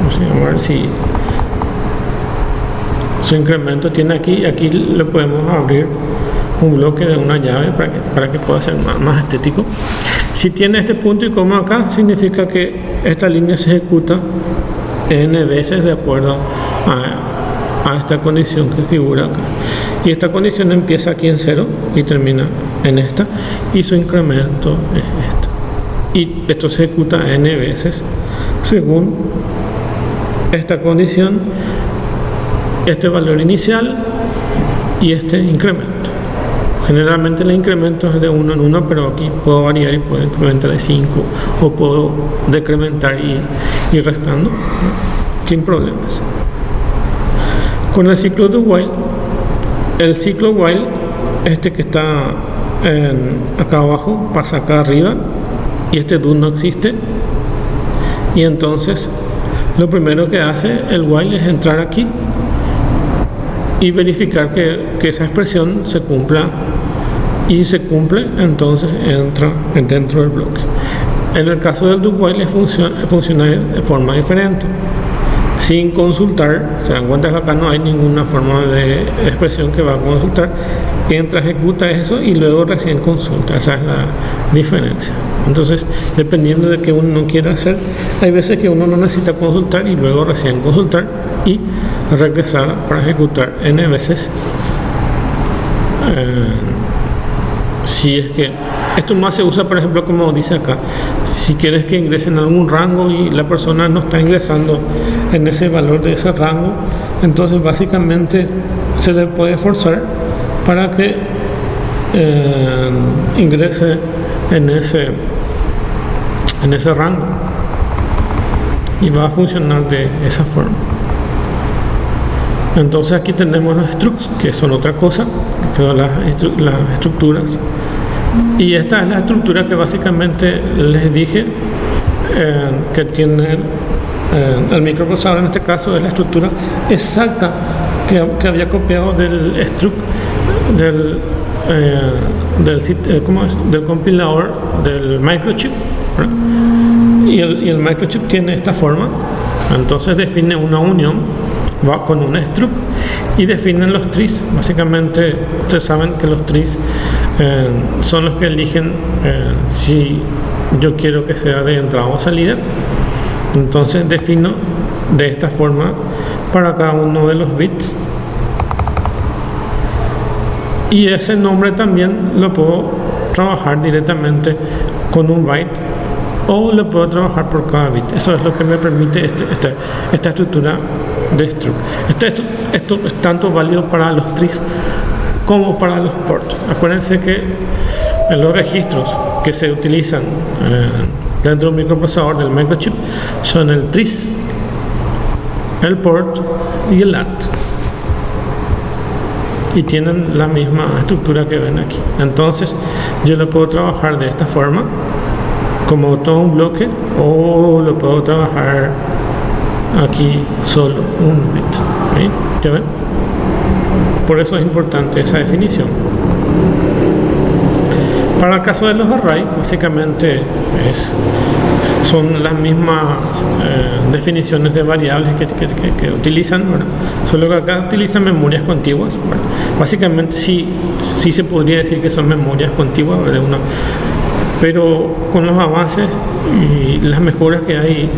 [SPEAKER 1] vamos a ver si su incremento tiene aquí, y aquí le podemos abrir un bloque de una llave para que pueda ser más estético. Si tiene este punto y coma acá, significa que esta línea se ejecuta n veces de acuerdo a esta condición que figura acá, y esta condición empieza aquí en 0 y termina en esta, y su incremento es esta, y esto se ejecuta n veces según esta condición, este valor inicial y este incremento. Generalmente el incremento es de 1 en 1, pero aquí puedo variar y puedo incrementar de 5 o puedo decrementar y restando, ¿no? Sin problemas. Con el ciclo do while, el ciclo while, este que está acá abajo, pasa acá arriba, y este do no existe, y entonces lo primero que hace el while es entrar aquí y verificar que esa expresión se cumpla, y si se cumple, entonces entra dentro del bloque. En el caso del do while funciona de forma diferente, sin consultar. Se dan cuenta que acá no hay ninguna forma de expresión que va a consultar, entra, ejecuta eso y luego recién consulta. Esa es la diferencia. Entonces, dependiendo de que uno quiera hacer, hay veces que uno no necesita consultar y luego recién consultar y regresar para ejecutar n veces. Si es que esto más se usa, por ejemplo, como dice acá, si quieres que ingresen a algún rango y la persona no está ingresando en ese valor de ese rango, entonces básicamente se le puede forzar para que ingrese en ese rango, y va a funcionar de esa forma. Entonces aquí tenemos los structs, que son otra cosa, todas las estructuras, y esta es la estructura que básicamente les dije que tiene el microprocesador. En este caso es la estructura exacta que había copiado del struct del compilador del microchip, ¿verdad? Y el microchip tiene esta forma. Entonces define una unión, va con un struct, y definen los trees. Básicamente ustedes saben que los trees son los que eligen si yo quiero que sea de entrada o salida. Entonces defino de esta forma para cada uno de los bits, y ese nombre también lo puedo trabajar directamente con un byte, o lo puedo trabajar por cada bit. Eso es lo que me permite esta estructura de struct. Esto es tanto válido para los trees como para los ports. Acuérdense que en los registros que se utilizan dentro de un microprocesador del microchip son el tris, el port y el lat, y tienen la misma estructura que ven aquí. Entonces yo lo puedo trabajar de esta forma como todo un bloque, o lo puedo trabajar aquí solo un bit. ¿Sí? ¿Ya ven? Por eso es importante esa definición. Para el caso de los arrays, básicamente son las mismas definiciones de variables que utilizan, ¿verdad? Solo que acá utilizan memorias contiguas, ¿verdad? Básicamente sí se podría decir que son memorias contiguas, ¿verdad? Pero con los avances y las mejoras que hay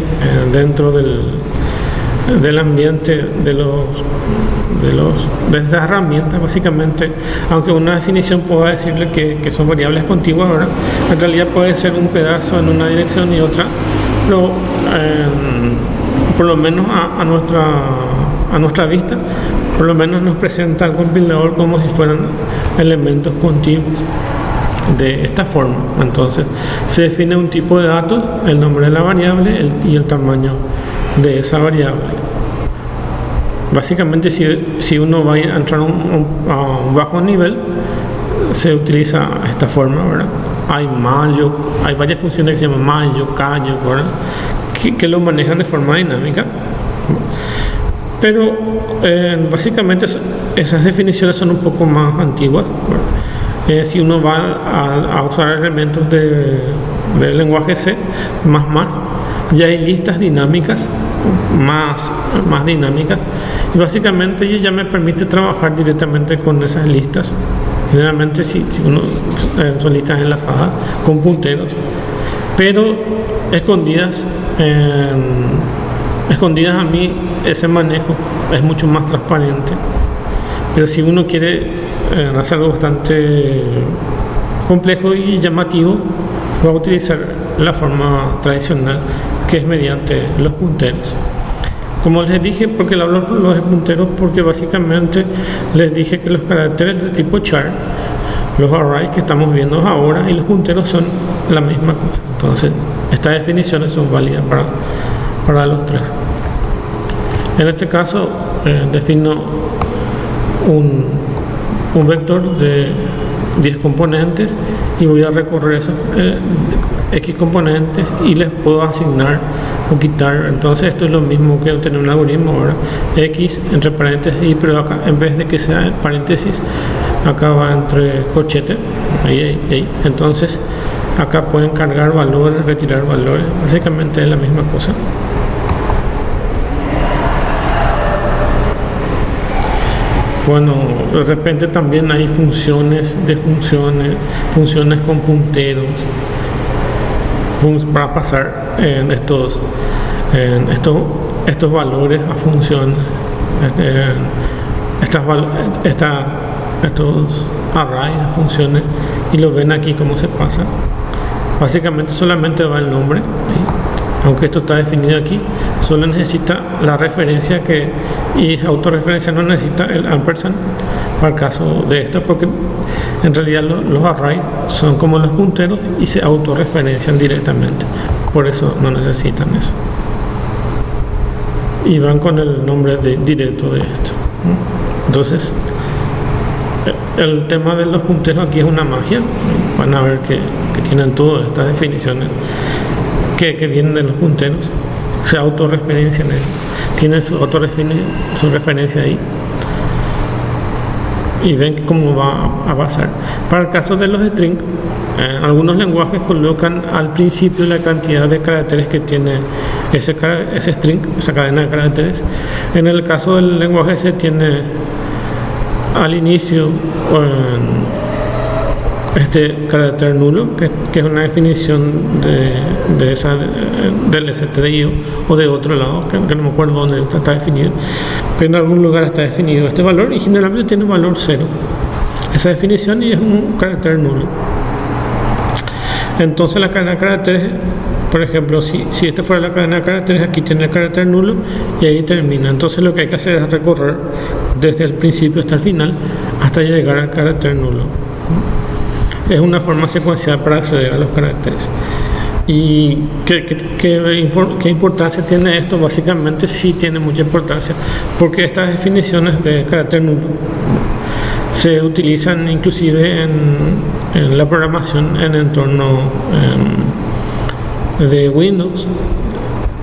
[SPEAKER 1] dentro del ambiente de estas herramientas, básicamente, aunque una definición pueda decirle que son variables contiguas, ¿verdad? En realidad puede ser un pedazo en una dirección y otra, pero por lo menos a nuestra vista, por lo menos nos presenta el compilador como si fueran elementos contiguos de esta forma. Entonces se define un tipo de datos, el nombre de la variable y el tamaño de esa variable. Básicamente si uno va a entrar a un bajo nivel, se utiliza esta forma, ¿verdad? Hay varias funciones que se llaman mayo, callo, ¿verdad? Que lo manejan de forma dinámica, pero básicamente esas definiciones son un poco más antiguas, ¿verdad? Si uno va a usar elementos del lenguaje C++, ya hay listas dinámicas, más dinámicas, y básicamente ya me permite trabajar directamente con esas listas. Generalmente si uno son listas enlazadas con punteros, pero escondidas a mí ese manejo es mucho más transparente. Pero si uno quiere hacer algo bastante complejo y llamativo, va a utilizar la forma tradicional, que es mediante los punteros. Como les dije, porque le hablo por los punteros, porque básicamente les dije que los caracteres de tipo char, los arrays que estamos viendo ahora, y los punteros son la misma cosa. Entonces estas definiciones son válidas para los tres. En este caso defino un vector de 10 componentes y voy a recorrer esos X componentes y les puedo asignar o quitar. Entonces esto es lo mismo que tener un algoritmo, ¿verdad? X entre paréntesis, y pero acá en vez de que sea paréntesis, acá va entre corchetes, ahí. Entonces acá pueden cargar valores, retirar valores, básicamente es la misma cosa. Bueno, de repente también hay funciones con punteros para pasar en estos valores a funciones, estos arrays a funciones, y lo ven aquí cómo se pasa. Básicamente solamente va el nombre, ¿sí? Aunque esto está definido aquí, solo necesita la referencia y autorreferencia, no necesita el ampersand para el caso de esto, porque en realidad los arrays son como los punteros y se autorreferencian directamente, por eso no necesitan eso, y van con el nombre directo de esto. Entonces el tema de los punteros aquí es una magia. Van a ver que tienen todas estas definiciones que vienen de los punteros, se autorreferencian, tienen su referencia ahí, y ven cómo va a pasar. Para el caso de los strings, algunos lenguajes colocan al principio la cantidad de caracteres que tiene ese string, esa cadena de caracteres. En el caso del lenguaje C tiene al inicio este carácter nulo, que es una definición del stdio o de otro lado, que no me acuerdo dónde está definido, pero en algún lugar está definido este valor, y generalmente tiene un valor 0 esa definición, y es un carácter nulo. Entonces la cadena de caracteres, por ejemplo, si esta fuera la cadena de caracteres, aquí tiene el carácter nulo y ahí termina. Entonces lo que hay que hacer es recorrer desde el principio hasta el final hasta llegar al carácter nulo. Es una forma secuencial para acceder a los caracteres. ¿Y qué importancia tiene esto? Básicamente sí tiene mucha importancia, porque estas definiciones de carácter nulo se utilizan inclusive en la programación en entorno de Windows,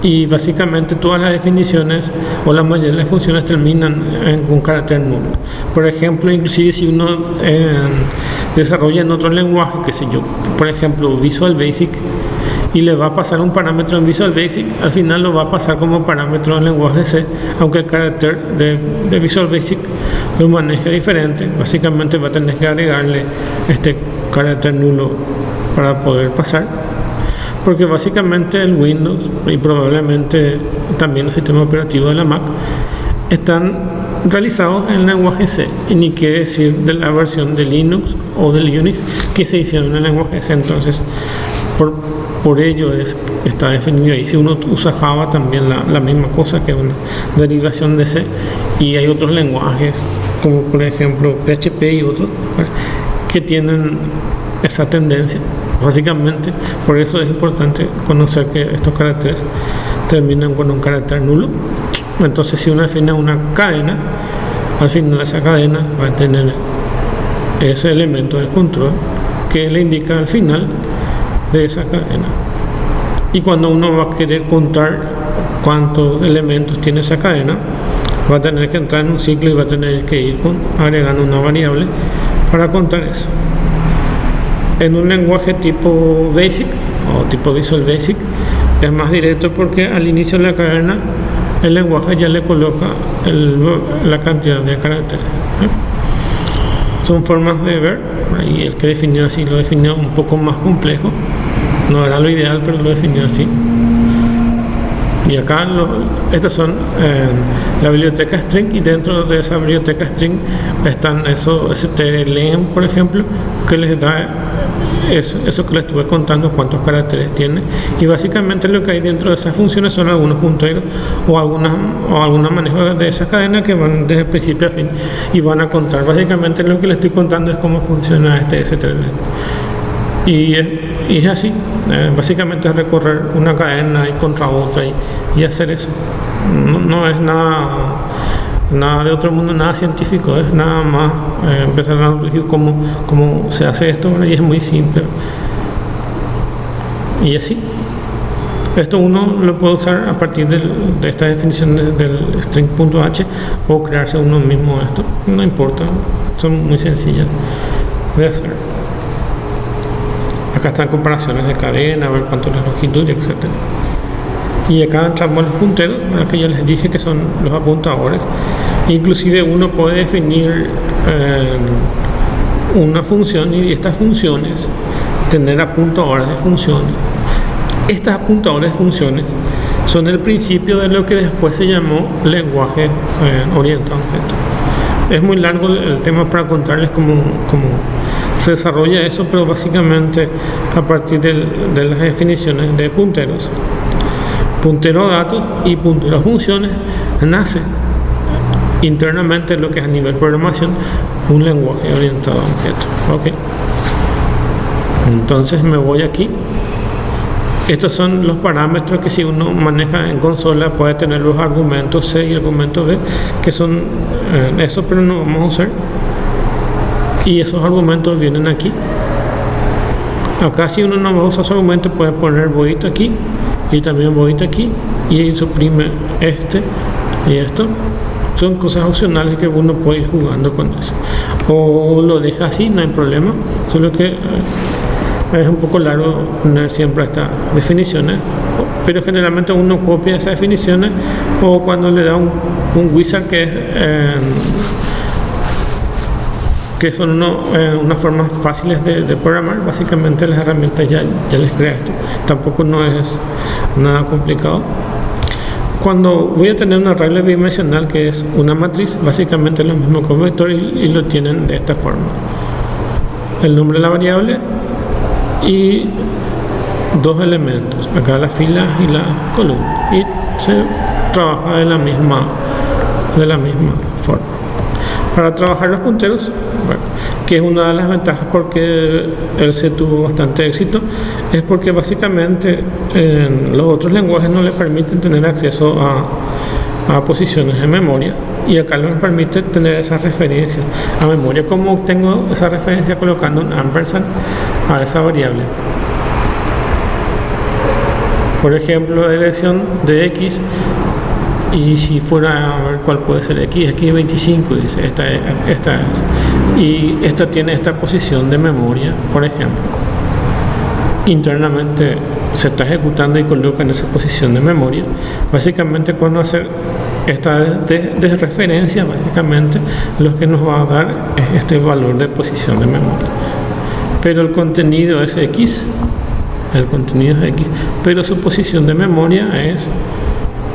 [SPEAKER 1] y básicamente todas las definiciones o la mayoría de las funciones terminan en un carácter nulo. Por ejemplo, inclusive si uno desarrolla en otro lenguaje, qué sé yo, por ejemplo Visual Basic, y le va a pasar un parámetro en Visual Basic, al final lo va a pasar como parámetro en lenguaje C, aunque el carácter de Visual Basic lo maneje diferente. Básicamente va a tener que agregarle este carácter nulo para poder pasar, porque básicamente el Windows y probablemente también el sistema operativo de la Mac están realizados en lenguaje C, y ni qué decir de la versión de Linux o del Unix que se hicieron en lenguaje C. Entonces por ello está definido ahí. Si uno usa Java, también la misma cosa, que es una derivación de C, y hay otros lenguajes como por ejemplo PHP y otros que tienen esa tendencia. Básicamente por eso es importante conocer que estos caracteres terminan con un carácter nulo. Entonces si uno define una cadena, al final de esa cadena va a tener ese elemento de control que le indica al final de esa cadena. Y cuando uno va a querer contar cuántos elementos tiene esa cadena, va a tener que entrar en un ciclo y va a tener que ir agregando una variable para contar eso. En un lenguaje tipo Basic o tipo Visual Basic es más directo, porque al inicio de la cadena el lenguaje ya le coloca la cantidad de caracteres. Son formas de ver, y el que definió así lo definió un poco más complejo. No era lo ideal, pero lo definió así. Y acá estas son la biblioteca string, y dentro de esa biblioteca string están strlen, por ejemplo, que les da eso que les estuve contando, cuántos caracteres tiene. Y básicamente lo que hay dentro de esas funciones son algunos punteros o algunos manejos de esa cadena que van desde principio a fin y van a contar. Básicamente lo que les estoy contando es cómo funciona este strlen. Y es así, básicamente es recorrer una cadena y contra otra y hacer eso. No es nada de otro mundo, nada científico, es nada más empezar a decir cómo se hace esto, y es muy simple. Y así, esto uno lo puede usar a partir de esta definición del string.h, o crearse uno mismo esto, no importa, son muy sencillas de hacer. Acá están comparaciones de cadena, a ver cuánto es la longitud, etc. Y acá entramos los punteros, que yo les dije que son los apuntadores. Inclusive uno puede definir una función, y estas funciones tener apuntadores de funciones. Estas apuntadores de funciones son el principio de lo que después se llamó lenguaje orientado a objetos. Es muy largo el tema para contarles cómo se desarrolla eso, pero básicamente a partir de las definiciones de punteros, puntero a datos y puntero a funciones, nace internamente lo que es a nivel programación un lenguaje orientado a objetos. ¿Okay? Entonces me voy aquí. Estos son los parámetros que si uno maneja en consola puede tener los argumentos C y argumentos B, que son eso, pero no vamos a usar. Y esos argumentos vienen aquí. Acá si uno no va a usar esos argumentos puede poner void aquí y también void aquí, y ahí suprime este y esto. Son cosas opcionales que uno puede ir jugando con eso, o lo deja así, no hay problema, solo que es un poco largo poner siempre estas definiciones, pero generalmente uno copia esas definiciones, o cuando le da un wizard que son unas formas fáciles de programar. Básicamente las herramientas ya les crea esto, tampoco no es nada complicado. Cuando voy a tener una regla bidimensional que es una matriz, básicamente es lo mismo que un vector, y lo tienen de esta forma: el nombre de la variable y dos elementos, acá la fila y la columna, y se trabaja de la misma forma. Para trabajar los punteros, bueno, que es una de las ventajas porque él se tuvo bastante éxito, es porque básicamente los otros lenguajes no le permiten tener acceso a posiciones de memoria, y acá nos permite tener esas referencias a memoria. ¿Cómo obtengo esa referencia? Colocando un ampersand a esa variable. Por ejemplo, la dirección de x, y si fuera a ver cuál puede ser x, aquí es 25, dice, esta es, y esta tiene esta posición de memoria, por ejemplo. Internamente se está ejecutando y coloca en esa posición de memoria. Básicamente, cuando hacer esta de referencia, básicamente lo que nos va a dar es este valor de posición de memoria. Pero el contenido es x, pero su posición de memoria es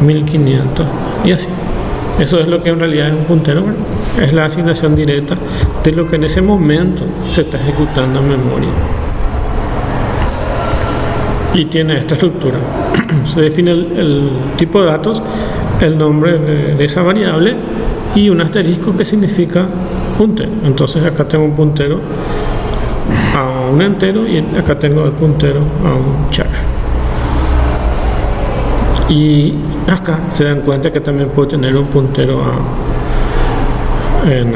[SPEAKER 1] 1500 y así. Eso es lo que en realidad es un puntero, ¿verdad? Es la asignación directa de lo que en ese momento se está ejecutando en memoria. Y tiene esta estructura. Se define el tipo de datos, el nombre de esa variable y un asterisco que significa puntero. Entonces acá tengo un puntero a un entero y acá tengo el puntero a un char. Y acá se dan cuenta que también puedo tener un puntero a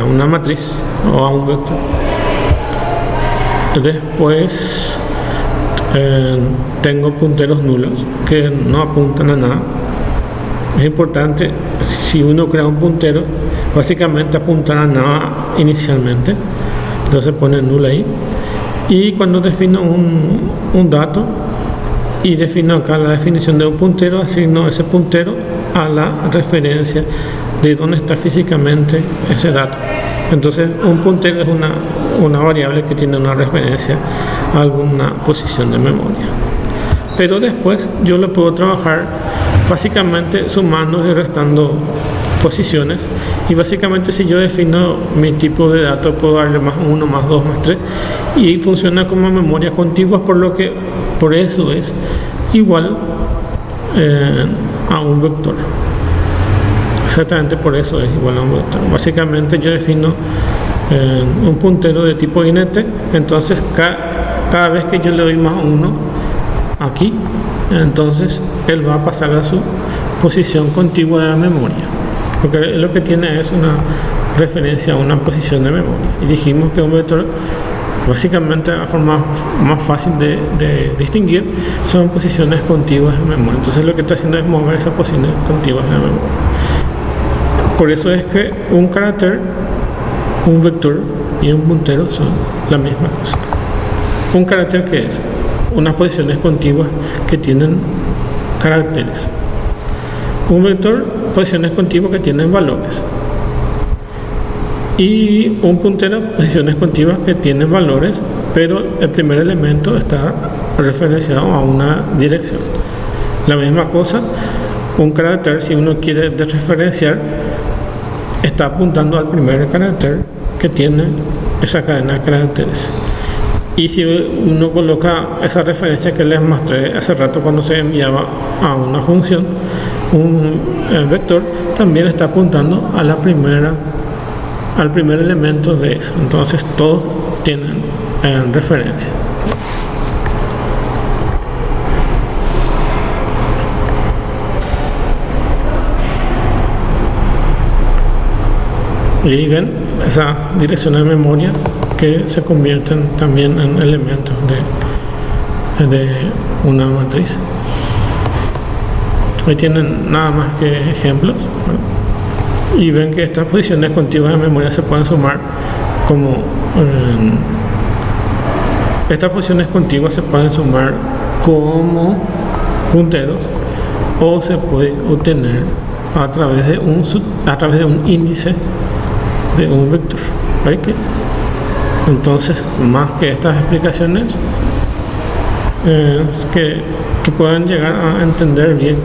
[SPEAKER 1] una matriz o a un vector. Después tengo punteros nulos que no apuntan a nada. Es importante, si uno crea un puntero, básicamente apuntar a nada inicialmente, entonces pone nulo ahí. Y cuando defino un dato y defino acá la definición de un puntero, asigno ese puntero a la referencia de dónde está físicamente ese dato. Entonces un puntero es una variable que tiene una referencia a alguna posición de memoria. Pero después yo lo puedo trabajar básicamente sumando y restando posiciones, y básicamente si yo defino mi tipo de dato puedo darle más 1, más 2, más 3, y funciona como memoria contigua, por eso es igual a un vector. Exactamente por eso es igual a un vector. Básicamente yo defino un puntero de tipo int, entonces cada vez que yo le doy más 1 aquí, entonces él va a pasar a su posición contigua de la memoria, porque lo que tiene es una referencia a una posición de memoria. Y dijimos que un vector, básicamente la forma más fácil de distinguir, son posiciones contiguas de memoria. Entonces lo que está haciendo es mover esas posiciones contiguas de memoria. Por eso es que un carácter, un vector y un puntero son la misma cosa. Un carácter, ¿qué es? Unas posiciones contiguas que tienen caracteres. Un vector, posiciones contiguas que tienen valores. Y un puntero, posiciones contiguas que tienen valores, pero el primer elemento está referenciado a una dirección. La misma cosa, un carácter, si uno quiere desreferenciar, está apuntando al primer carácter que tiene esa cadena de caracteres. Y si uno coloca esa referencia que les mostré hace rato cuando se enviaba a una función, el vector también está apuntando a al primer elemento de eso. Entonces todos tienen referencia. Y ven esa dirección de memoria que se convierten también en elementos de una matriz. Ahí tienen nada más que ejemplos, ¿no? Y ven que estas posiciones contiguas de memoria se pueden sumar como estas posiciones contiguas se pueden sumar como punteros, o se puede obtener a través de un índice de un vector. ¿Okay? Entonces, más que estas explicaciones, que puedan llegar a entender bien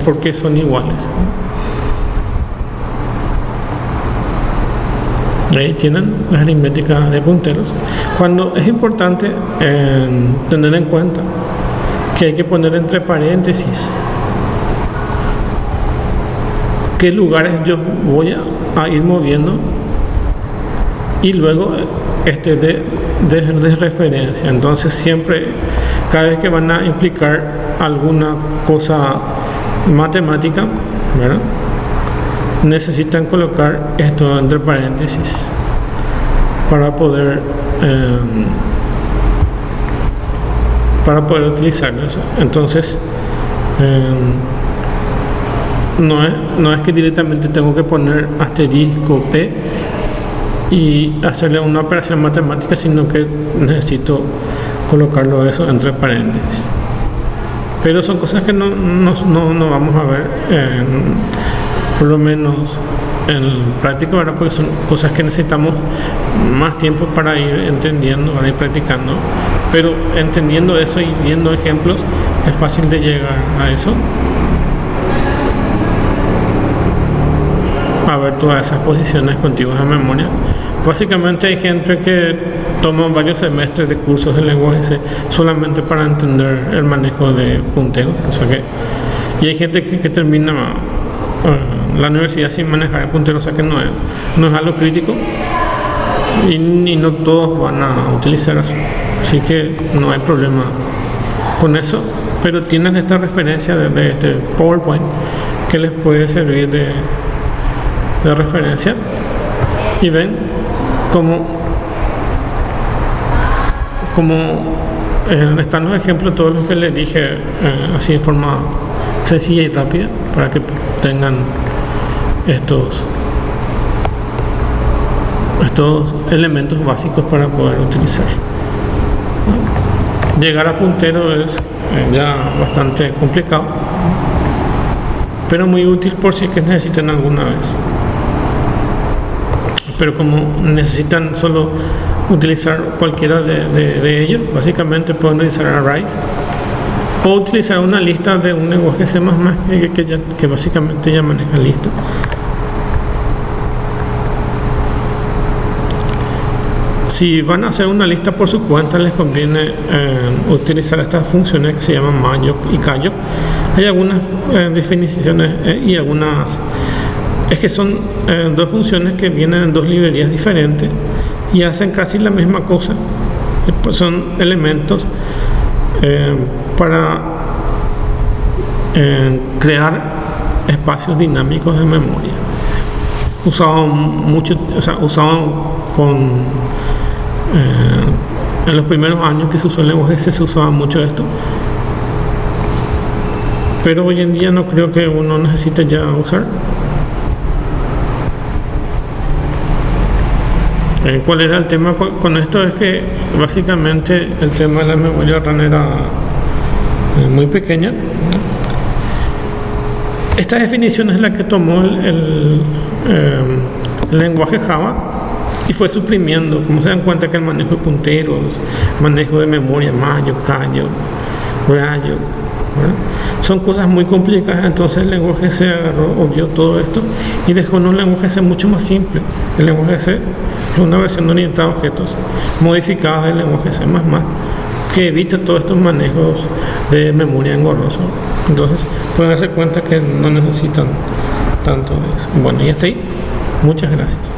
[SPEAKER 1] por qué son iguales. Ahí tienen la aritmética de punteros. Cuando es importante tener en cuenta que hay que poner entre paréntesis qué lugares yo voy a ir moviendo y luego de referencia. Entonces siempre, cada vez que van a implicar alguna cosa matemática, ¿verdad?, necesitan colocar esto entre paréntesis para poder utilizarlo. Entonces no es que directamente tengo que poner asterisco P y hacerle una operación matemática, sino que necesito colocarlo eso entre paréntesis. Pero son cosas que no vamos a ver, por lo menos en práctico, ¿verdad?, porque son cosas que necesitamos más tiempo para ir entendiendo, para ir practicando. Pero entendiendo eso y viendo ejemplos, es fácil de llegar a eso, a ver todas esas posiciones contiguas a memoria. Básicamente hay gente que toma varios semestres de cursos de lenguaje C solamente para entender el manejo de punteo. O sea y hay gente que termina la universidad sin manejar el puntero, o sea que no es algo crítico, y no todos van a utilizar eso, así que no hay problema con eso. Pero tienen esta referencia de este PowerPoint que les puede servir de referencia, y ven como están los ejemplos, todos los que les dije, así de forma sencilla y rápida, para que tengan estos elementos básicos para poder utilizar. Llegar a puntero es ya bastante complicado, pero muy útil por si es que necesitan alguna vez. Pero como necesitan solo utilizar cualquiera de ellos, básicamente pueden utilizar arrays o utilizar una lista de un lenguaje C++ que básicamente ya maneja listas. Si van a hacer una lista por su cuenta, les conviene utilizar estas funciones que se llaman malloc y calloc. Hay algunas definiciones y algunas, es que son dos funciones que vienen en dos librerías diferentes y hacen casi la misma cosa. Son elementos para crear espacios dinámicos de memoria. Usaban en los primeros años que se usó el lenguaje C, se usaba mucho esto, pero hoy en día no creo que uno necesite ya usar. ¿Cuál era el tema con esto? Es que básicamente el tema de la memoria RAM era muy pequeña. Esta definición es la que tomó el lenguaje Java y fue suprimiendo. Como se dan cuenta que el manejo de punteros, manejo de memoria, malloc, calloc, ralloc, son cosas muy complicadas. Entonces el lenguaje C agarró, obvió todo esto y dejó un lenguaje C mucho más simple. El lenguaje C es una versión orientada a objetos modificada del lenguaje C++, que evita todos estos manejos de memoria engorrosos. Entonces pueden darse cuenta que no necesitan tanto de eso. Bueno, y hasta ahí. Muchas gracias.